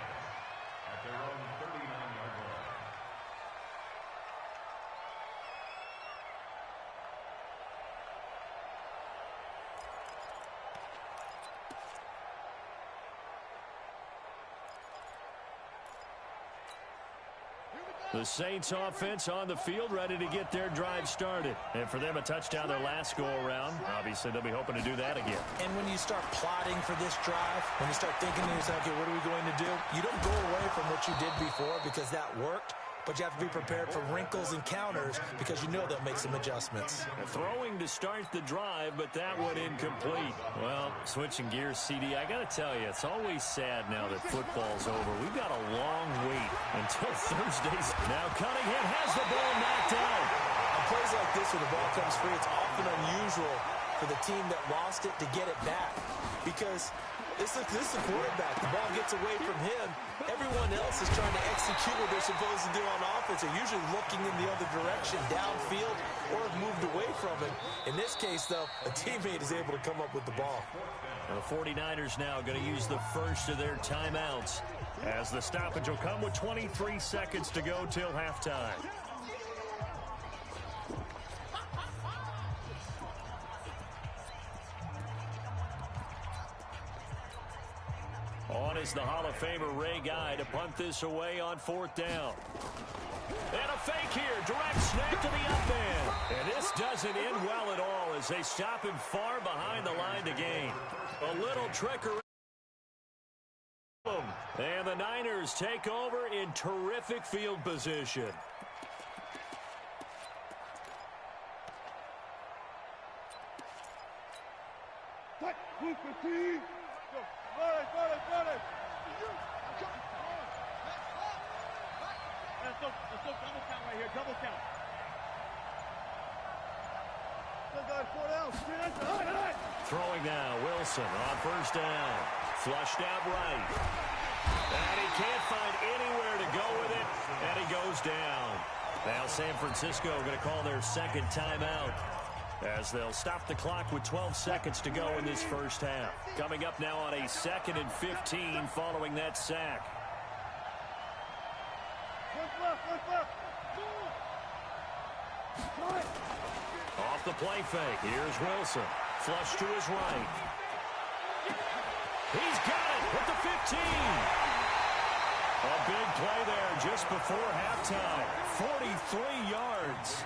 at their own 39-yard line. The Saints offense on the field, ready to get their drive started. And for them, a touchdown their last go-around. Obviously, they'll be hoping to do that again. And when you start plotting for this drive, when you start thinking to yourself, okay, what are we going to do? You don't go away from what you did before because that worked, but you have to be prepared for wrinkles and counters because you know they'll make some adjustments. Throwing to start the drive, but that one incomplete. Well, switching gears, CD, I got to tell you, it's always sad now that football's over. We've got a long wait until Thursdays. Now Cunningham has the ball knocked out. On plays like this when the ball comes free, it's often unusual for the team that lost it to get it back because this is the quarterback. The ball gets away from him. Everyone else is trying to execute what they're supposed to do on offense. They're usually looking in the other direction, downfield, or have moved away from it. In this case, though, a teammate is able to come up with the ball. The 49ers now going to use the first of their timeouts as the stoppage will come with 23 seconds to go till halftime. On is the Hall of Famer Ray Guy to punt this away on fourth down. And a fake here. Direct snap to the up end. And this doesn't end well at all as they stop him far behind the line to gain. A little trickery. And the Niners take over in terrific field position. Move 15. Let's go double count right here, double count. Throwing now, Wilson on first down. Flushed out right. And he can't find anywhere to go with it, and he goes down. Now San Francisco going to call their second timeout as they'll stop the clock with 12 seconds to go in this first half. Coming up now on a 2nd and 15 following that sack. Off the play fake. Here's Wilson. Flush to his right. He's got it at the 15. A big play there just before halftime. 43 yards.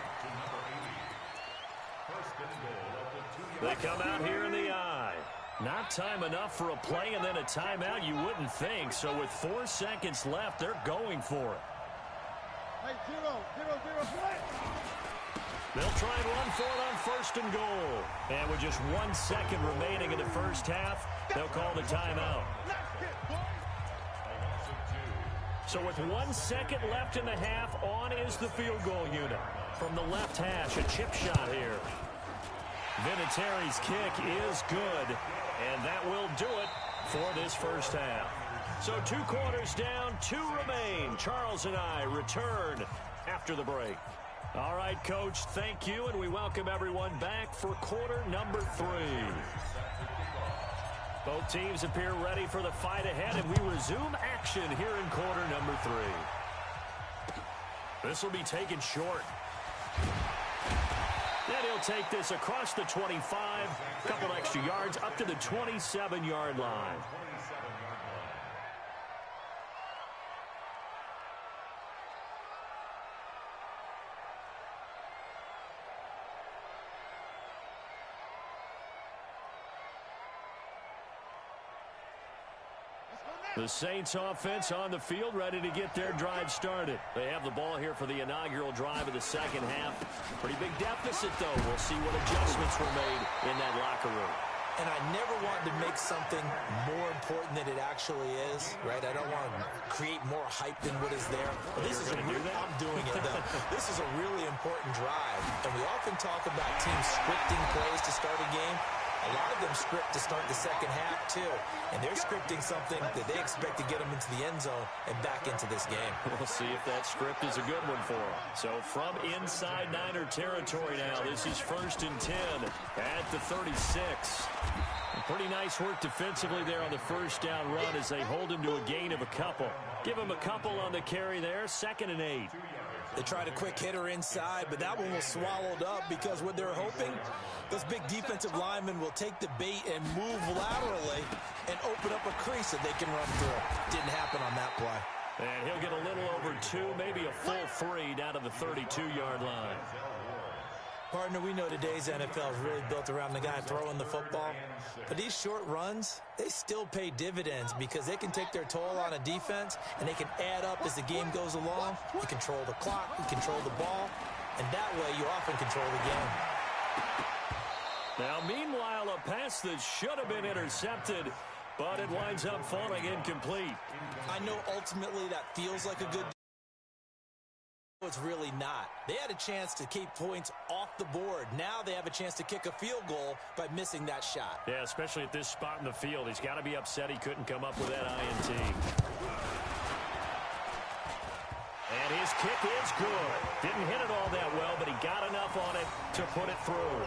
They come out here in the I. Not time enough for a play and then a timeout, you wouldn't think. So with 4 seconds left, they're going for it. Hey, 0-0-0 play. They'll try and run for it on first and goal. And with just 1 second remaining in the first half, they'll call the timeout. So with 1 second left in the half, on is the field goal unit. From the left hash, a chip shot here. Vinatieri's kick is good, and that will do it for this first half. So 2 quarters down, 2 remain. Charles and I return after the break. All right, Coach, thank you, and we welcome everyone back for quarter number 3. Both teams appear ready for the fight ahead, and we resume action here in quarter number 3. This will be taken short. And he'll take this across the 25, a couple extra yards up to the 27-yard line. The Saints offense on the field, ready to get their drive started. They have the ball here for the inaugural drive of the second half. Pretty big deficit, though. We'll see what adjustments were made in that locker room. And I never wanted to make something more important than it actually is, right? I don't want to create more hype than what is there. But this is I'm doing it, though. This is a really important drive. And we often talk about teams scripting plays to start a game. A lot of them script to start the second half, too. And they're scripting something that they expect to get them into the end zone and back into this game. We'll see if that script is a good one for them. So from inside Niner territory now, this is 1st and 10 at the 36. Pretty nice work defensively there on the first down run as they hold him to a gain of a couple. Give him a couple on the carry there, 2nd and 8. They tried a quick hitter inside, but that one was swallowed up because what they're hoping, those big defensive linemen will take the bait and move laterally and open up a crease that they can run through. Didn't happen on that play. And he'll get a little over 2, maybe a full 3 down to the 32-yard line. Partner, we know today's NFL is really built around the guy throwing the football. But these short runs, they still pay dividends because they can take their toll on a defense and they can add up as the game goes along. You control the clock, you control the ball, and that way you often control the game. Now, meanwhile, a pass that should have been intercepted, but it winds up falling incomplete. I know ultimately that feels like a good. It's really not. They had a chance to keep points off the board. Now they have a chance to kick a field goal by missing that shot. Yeah, especially at this spot in the field. He's got to be upset he couldn't come up with that INT. And his kick is good. Didn't hit it all that well, but he got enough on it to put it through.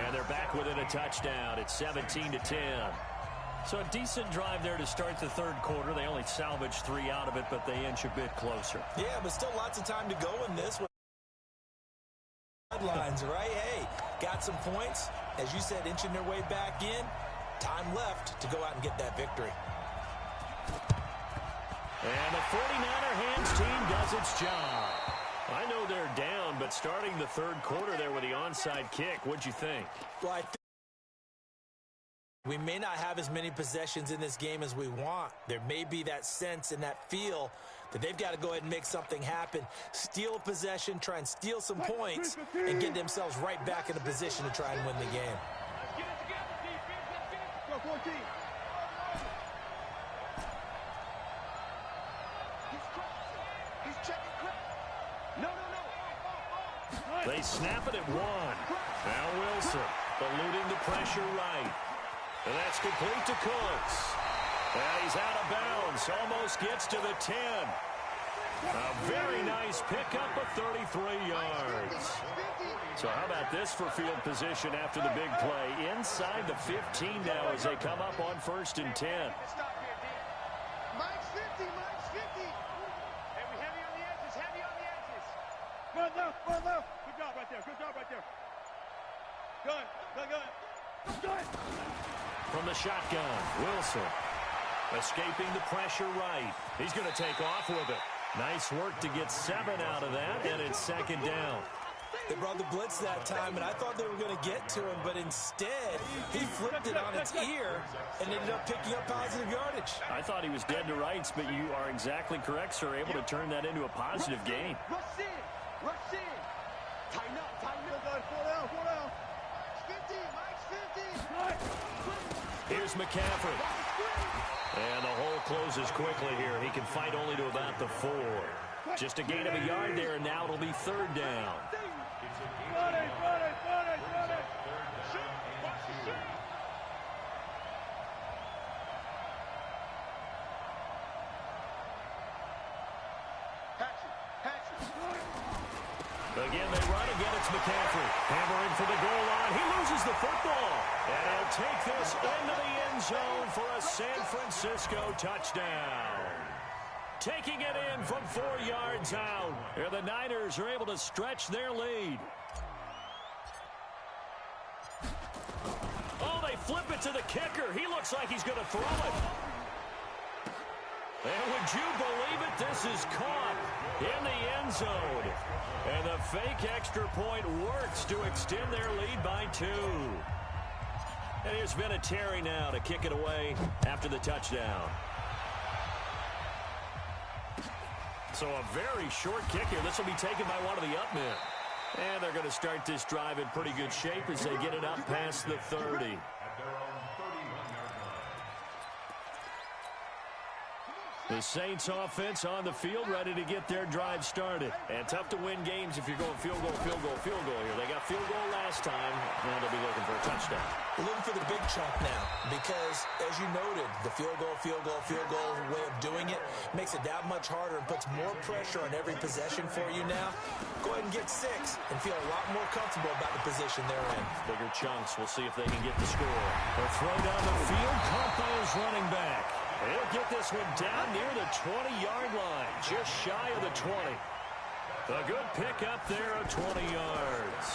And they're back within a touchdown. It's 17-10. So a decent drive there to start the third quarter. They only salvaged 3 out of it, but they inch a bit closer. Yeah, but still lots of time to go in this. Headlines, right? Hey, got some points. As you said, inching their way back in. Time left to go out and get that victory. And the 49er hands team does its job. I know they're down, but starting the third quarter there with the onside kick, what'd you think? Well, I think we may not have as many possessions in this game as we want. There may be that sense and that feel that they've got to go ahead and make something happen. Steal a possession, try and steal some points, and get themselves right back in a position to try and win the game. Go 14. He's checking quick. No. They snap it at 1. Now Wilson eluding the pressure right. And that's complete to Cooks. And he's out of bounds. Almost gets to the 10. A very nice pickup of 33 yards. So how about this for field position after the big play? Inside the 15 now as they come up on 1st and 10. Mike's 50. Hey, we heavy on the edges. Run left. Good job right there. Good. From the shotgun, Wilson escaping the pressure right. He's going to take off with it. Nice work to get 7 out of that, and it's 2nd down. They brought the blitz that time, and I thought they were going to get to him, but instead, he flipped it on its ear and ended up picking up positive yardage. I thought he was dead to rights, but you are exactly correct, sir. Able to turn that into a positive gain. Rush in. Tighten up. Four down. 50. Mike's 50. Here's McCaffrey. And the hole closes quickly here. He can fight only to about the 4. Just a gain of a yard there, and now it'll be 3rd down. Run it. Again, they run. Again, it's McCaffrey. Hammering for the goal line. He loses the football. And he'll take this into the end zone for a San Francisco touchdown. Taking it in from 4 yards out. And the Niners are able to stretch their lead. Oh, they flip it to the kicker. He looks like he's going to throw it. And would you believe it? This is caught in the end zone. And the fake extra point works to extend their lead by 2. And here's Vinatieri now to kick it away after the touchdown. So a very short kick here. This will be taken by one of the up men. And they're going to start this drive in pretty good shape as they get it up past the 30. The Saints offense on the field, ready to get their drive started. And tough to win games if you're going field goal, field goal, field goal here. They got field goal last time. Now they'll be looking for a touchdown. Looking for the big chunk now because, as you noted, the field goal way of doing it makes it that much harder and puts more pressure on every possession for you now. Go ahead and get 6 and feel a lot more comfortable about the position they're in. Bigger chunks. We'll see if they can get the score. A throw down the field. Caught by his running back. He'll get this one down near the 20-yard line, just shy of the 20. A good pickup there of 20 yards.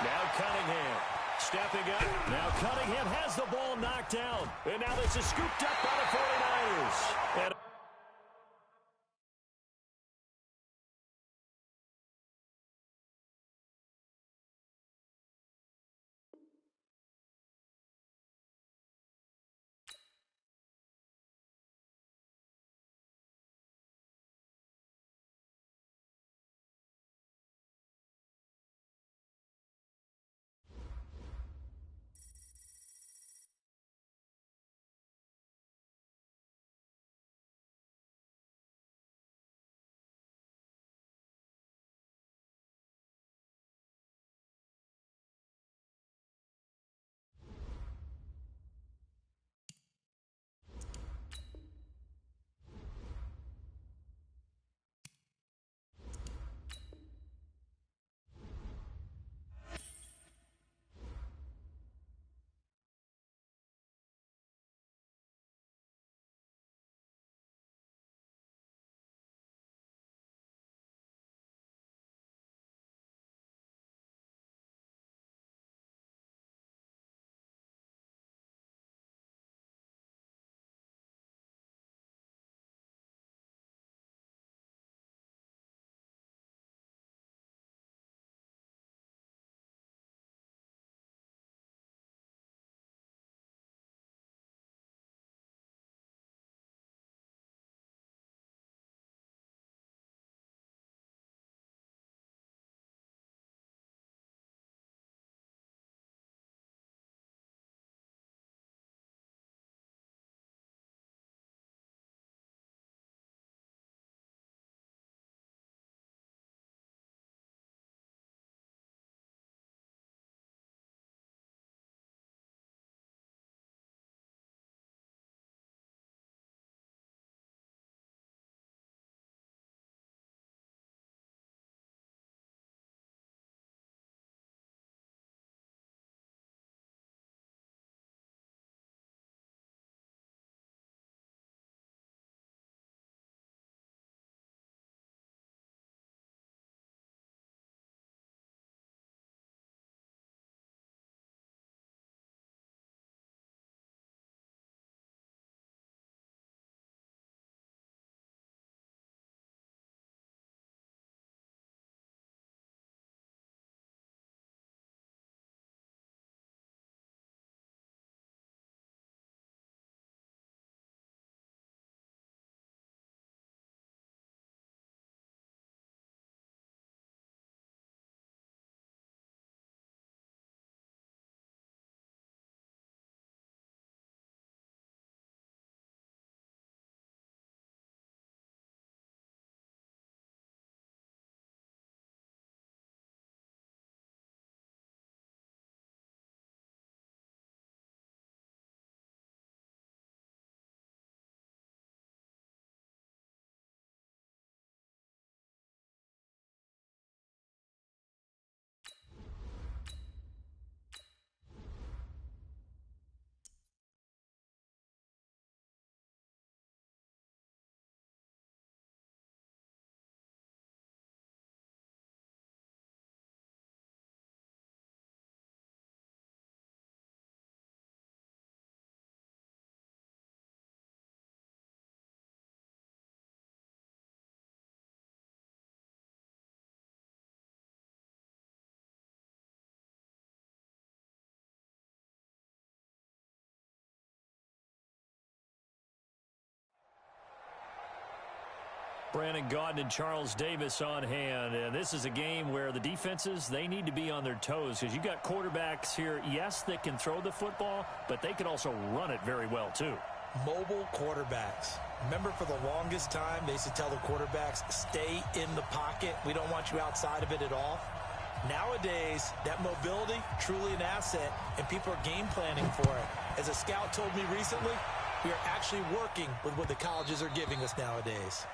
Now Cunningham stepping up. Now Cunningham has the ball knocked down. And now this is scooped up by the 49ers. And Brandon Gaudin and Charles Davis on hand. And this is a game where the defenses, they need to be on their toes because you've got quarterbacks here, yes, that can throw the football, but they can also run it very well too. Mobile quarterbacks. Remember, for the longest time, they used to tell the quarterbacks, stay in the pocket. We don't want you outside of it at all. Nowadays, that mobility, truly an asset, and people are game planning for it. As a scout told me recently, we are actually working with what the colleges are giving us nowadays.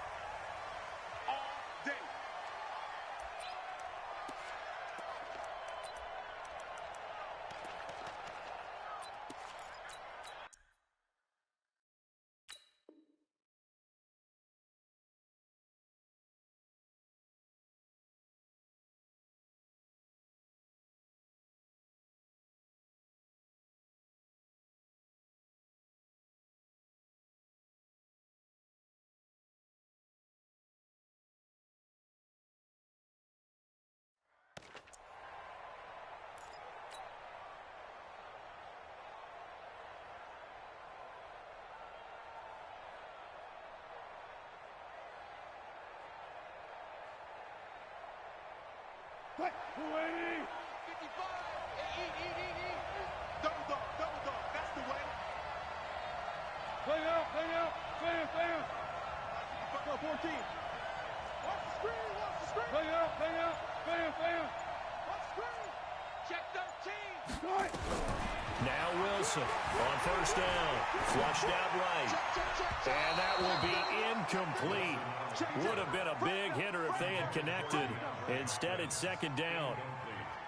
Quick, 280. 55. Eat. Double dog. That's the way. Play out. Fan. Go 14. Watch the screen. Play out. Fan. Watch the screen. Check 13. Start. Now Wilson on first down. Flushed out right. Check. And that will be incomplete. Would have been a big hitter if they had connected. Instead, it's second down.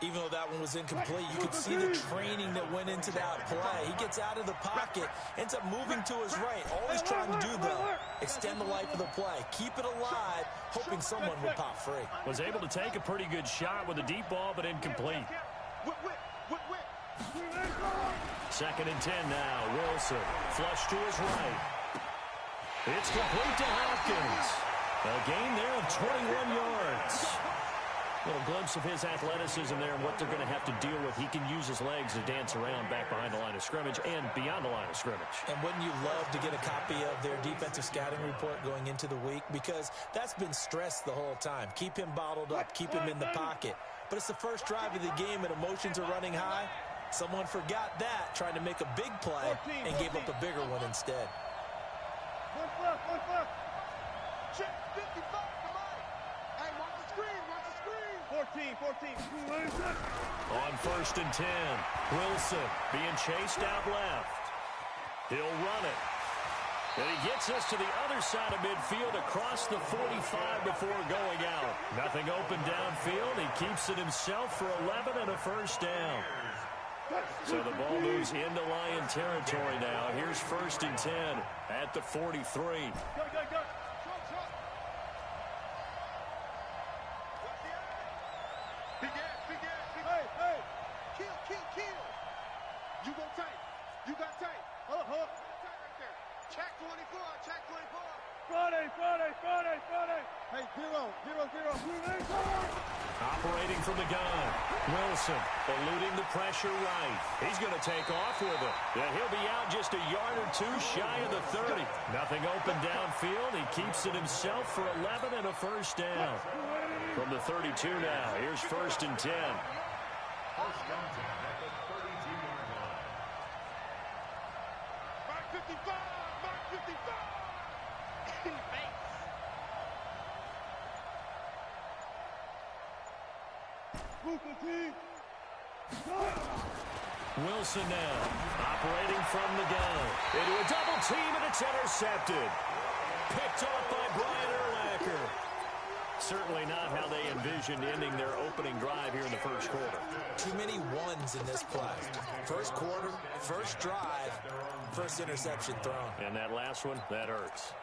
Even though that one was incomplete, you could see the training that went into that play. He gets out of the pocket, ends up moving to his right. All he's trying to do, though, extend the life of the play. Keep it alive, hoping someone would pop free. Was able to take a pretty good shot with a deep ball, but incomplete. Whip. Second and 10 now. Wilson flush to his right. It's complete to Hopkins. A gain there of 21 yards. Little glimpse of his athleticism there and what they're going to have to deal with. He can use his legs to dance around back behind the line of scrimmage and beyond the line of scrimmage. And wouldn't you love to get a copy of their defensive scouting report going into the week? Because that's been stressed the whole time. Keep him bottled up. Keep him in the pocket. But it's the first drive of the game and emotions are running high. Someone forgot that, trying to make a big play and gave up a bigger one instead. One left. Check 55. Come on. Hey, watch the screen. 14. On first and 10, Wilson being chased out left. He'll run it. And he gets us to the other side of midfield across the 45 before going out. Nothing open downfield. He keeps it himself for 11 and a first down. So the ball moves into Lion territory now. Here's first and 10 at the 43. Go. Hey. Kill. You go tight. You got tight. Hold. Tight right there. Check 24. Friday. Hey, zero. Operating from the gun. Wilson eluding the pressure right. He's going to take off with it. And he'll be out just a yard or two shy of the 30. Nothing open downfield. He keeps it himself for 11 and a first down. From the 32 now, here's first and 10. First and 10 at the 32-yard line. Mark 55. Wilson now operating from the gun. Into a double team, and it's intercepted. Picked off by Brian Urlacher. Certainly not how they envisioned ending their opening drive here in the first quarter. Too many ones in this play. First quarter, first drive, first interception thrown. And that last one, that hurts.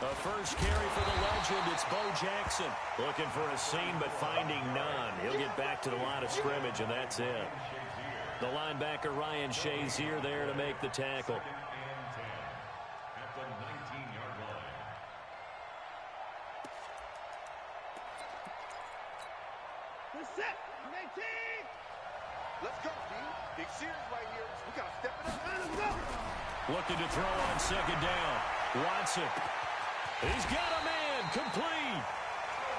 A first carry for the legend. It's Bo Jackson looking for a seam but finding none. He'll get back to the line of scrimmage, and that's it. The linebacker Ryan Shazier there to make the tackle. Second and 10 at the 19-yard line. Let's go. go, D. Big series right here. We got to step it up. Let's go. Looking to throw on second down. Watson. He's got a man. Complete.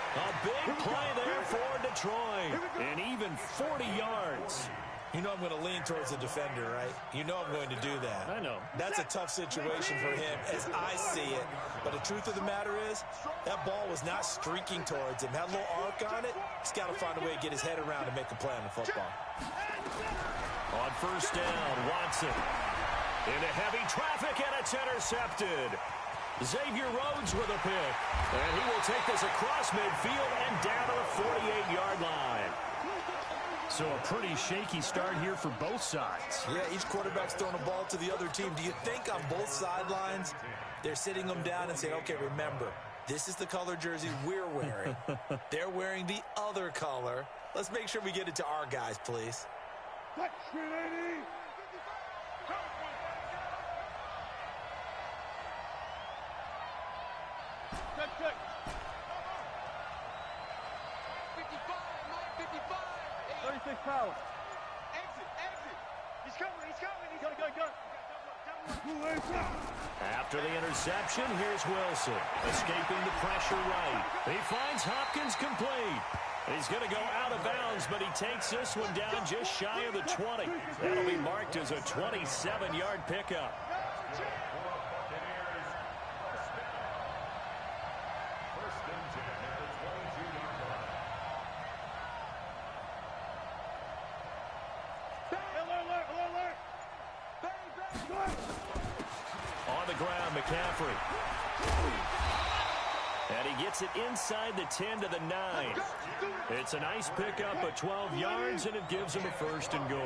A big play there for Detroit. And even 40 yards. You know I'm going to lean towards the defender, right? You know I'm going to do that. I know. That's a tough situation for him as I see it. But the truth of the matter is, that ball was not streaking towards him. Had a little arc on it. He's got to find a way to get his head around and make a play on the football. On first down, Watson. Into heavy traffic, and it's intercepted. Xavier Rhodes with a pick. And he will take this across midfield and down to the 48-yard line. So a pretty shaky start here for both sides. Yeah, each quarterback's throwing a ball to the other team. Do you think on both sidelines they're sitting them down and saying, okay, remember, this is the color jersey we're wearing. They're wearing the other color. Let's make sure we get it to our guys, please. Touch, 380. Check, check. 55, Mike, 55. 36 power. Exit. He's coming. Go. After the interception, here's Wilson. Escaping the pressure right. He finds Hopkins complete. He's going to go out of bounds, but he takes this one down just shy of the 20. That'll be marked as a 27-yard pickup. On the ground, McCaffrey. And he gets it inside the 10 to the 9. It's a nice pickup of 12 yards, and it gives him a first and goal.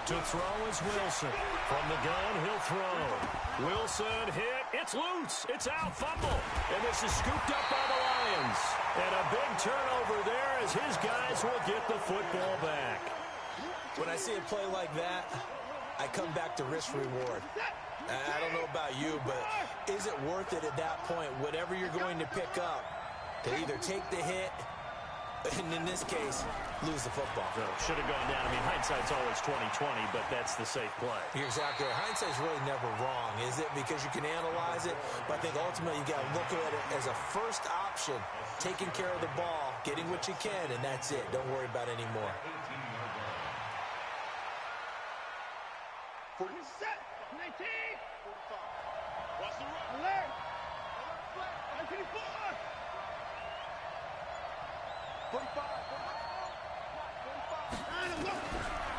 To throw is Wilson. From the gun, he'll throw. Wilson hit. It's loose. It's out. Fumble. And this is scooped up by the Lions. And a big turnover there as his guys will get the football back. When I see a play like that, I come back to risk-reward. I don't know about you, but is it worth it at that point, whatever you're going to pick up, to either take the hit, and in this case, lose the football? Should have gone down. I mean, hindsight's always 20/20, but that's the safe play. You're exactly right. Hindsight's really never wrong, is it? Because you can analyze it, but I think ultimately you got to look at it as a first option, taking care of the ball, getting what you can, and that's it. Don't worry about any more. Set. 19. 45. Watch the run. Alert. 19-4. 45.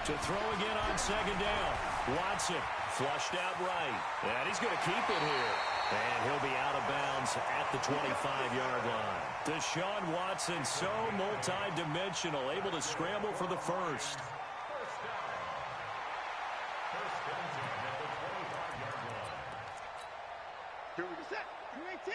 To throw again on second down. Watson flushed out right. And he's going to keep it here. And he'll be out of bounds at the 25-yard line. Deshaun Watson, so multi-dimensional, able to scramble for the first. Here we go. Set. 19.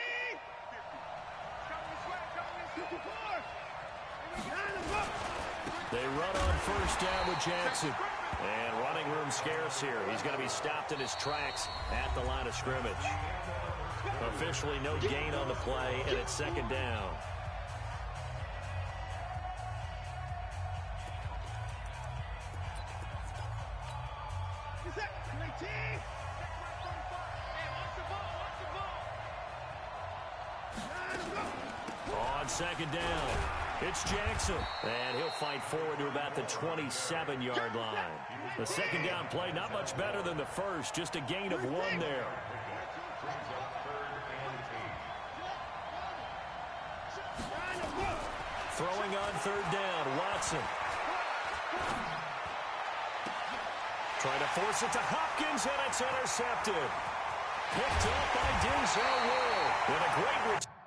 They run on first down with Jackson. And running room scarce here. He's going to be stopped in his tracks at the line of scrimmage. Officially no gain on the play, and it's second down. On second down, it's Jackson. And he'll fight forward to about the 27-yard line. The second down play, not much better than the first, just a gain of 1 there. Throwing on third down, Watson. Trying to force it to Hopkins, and it's intercepted. Picked up by Denzel Ward. With a great return.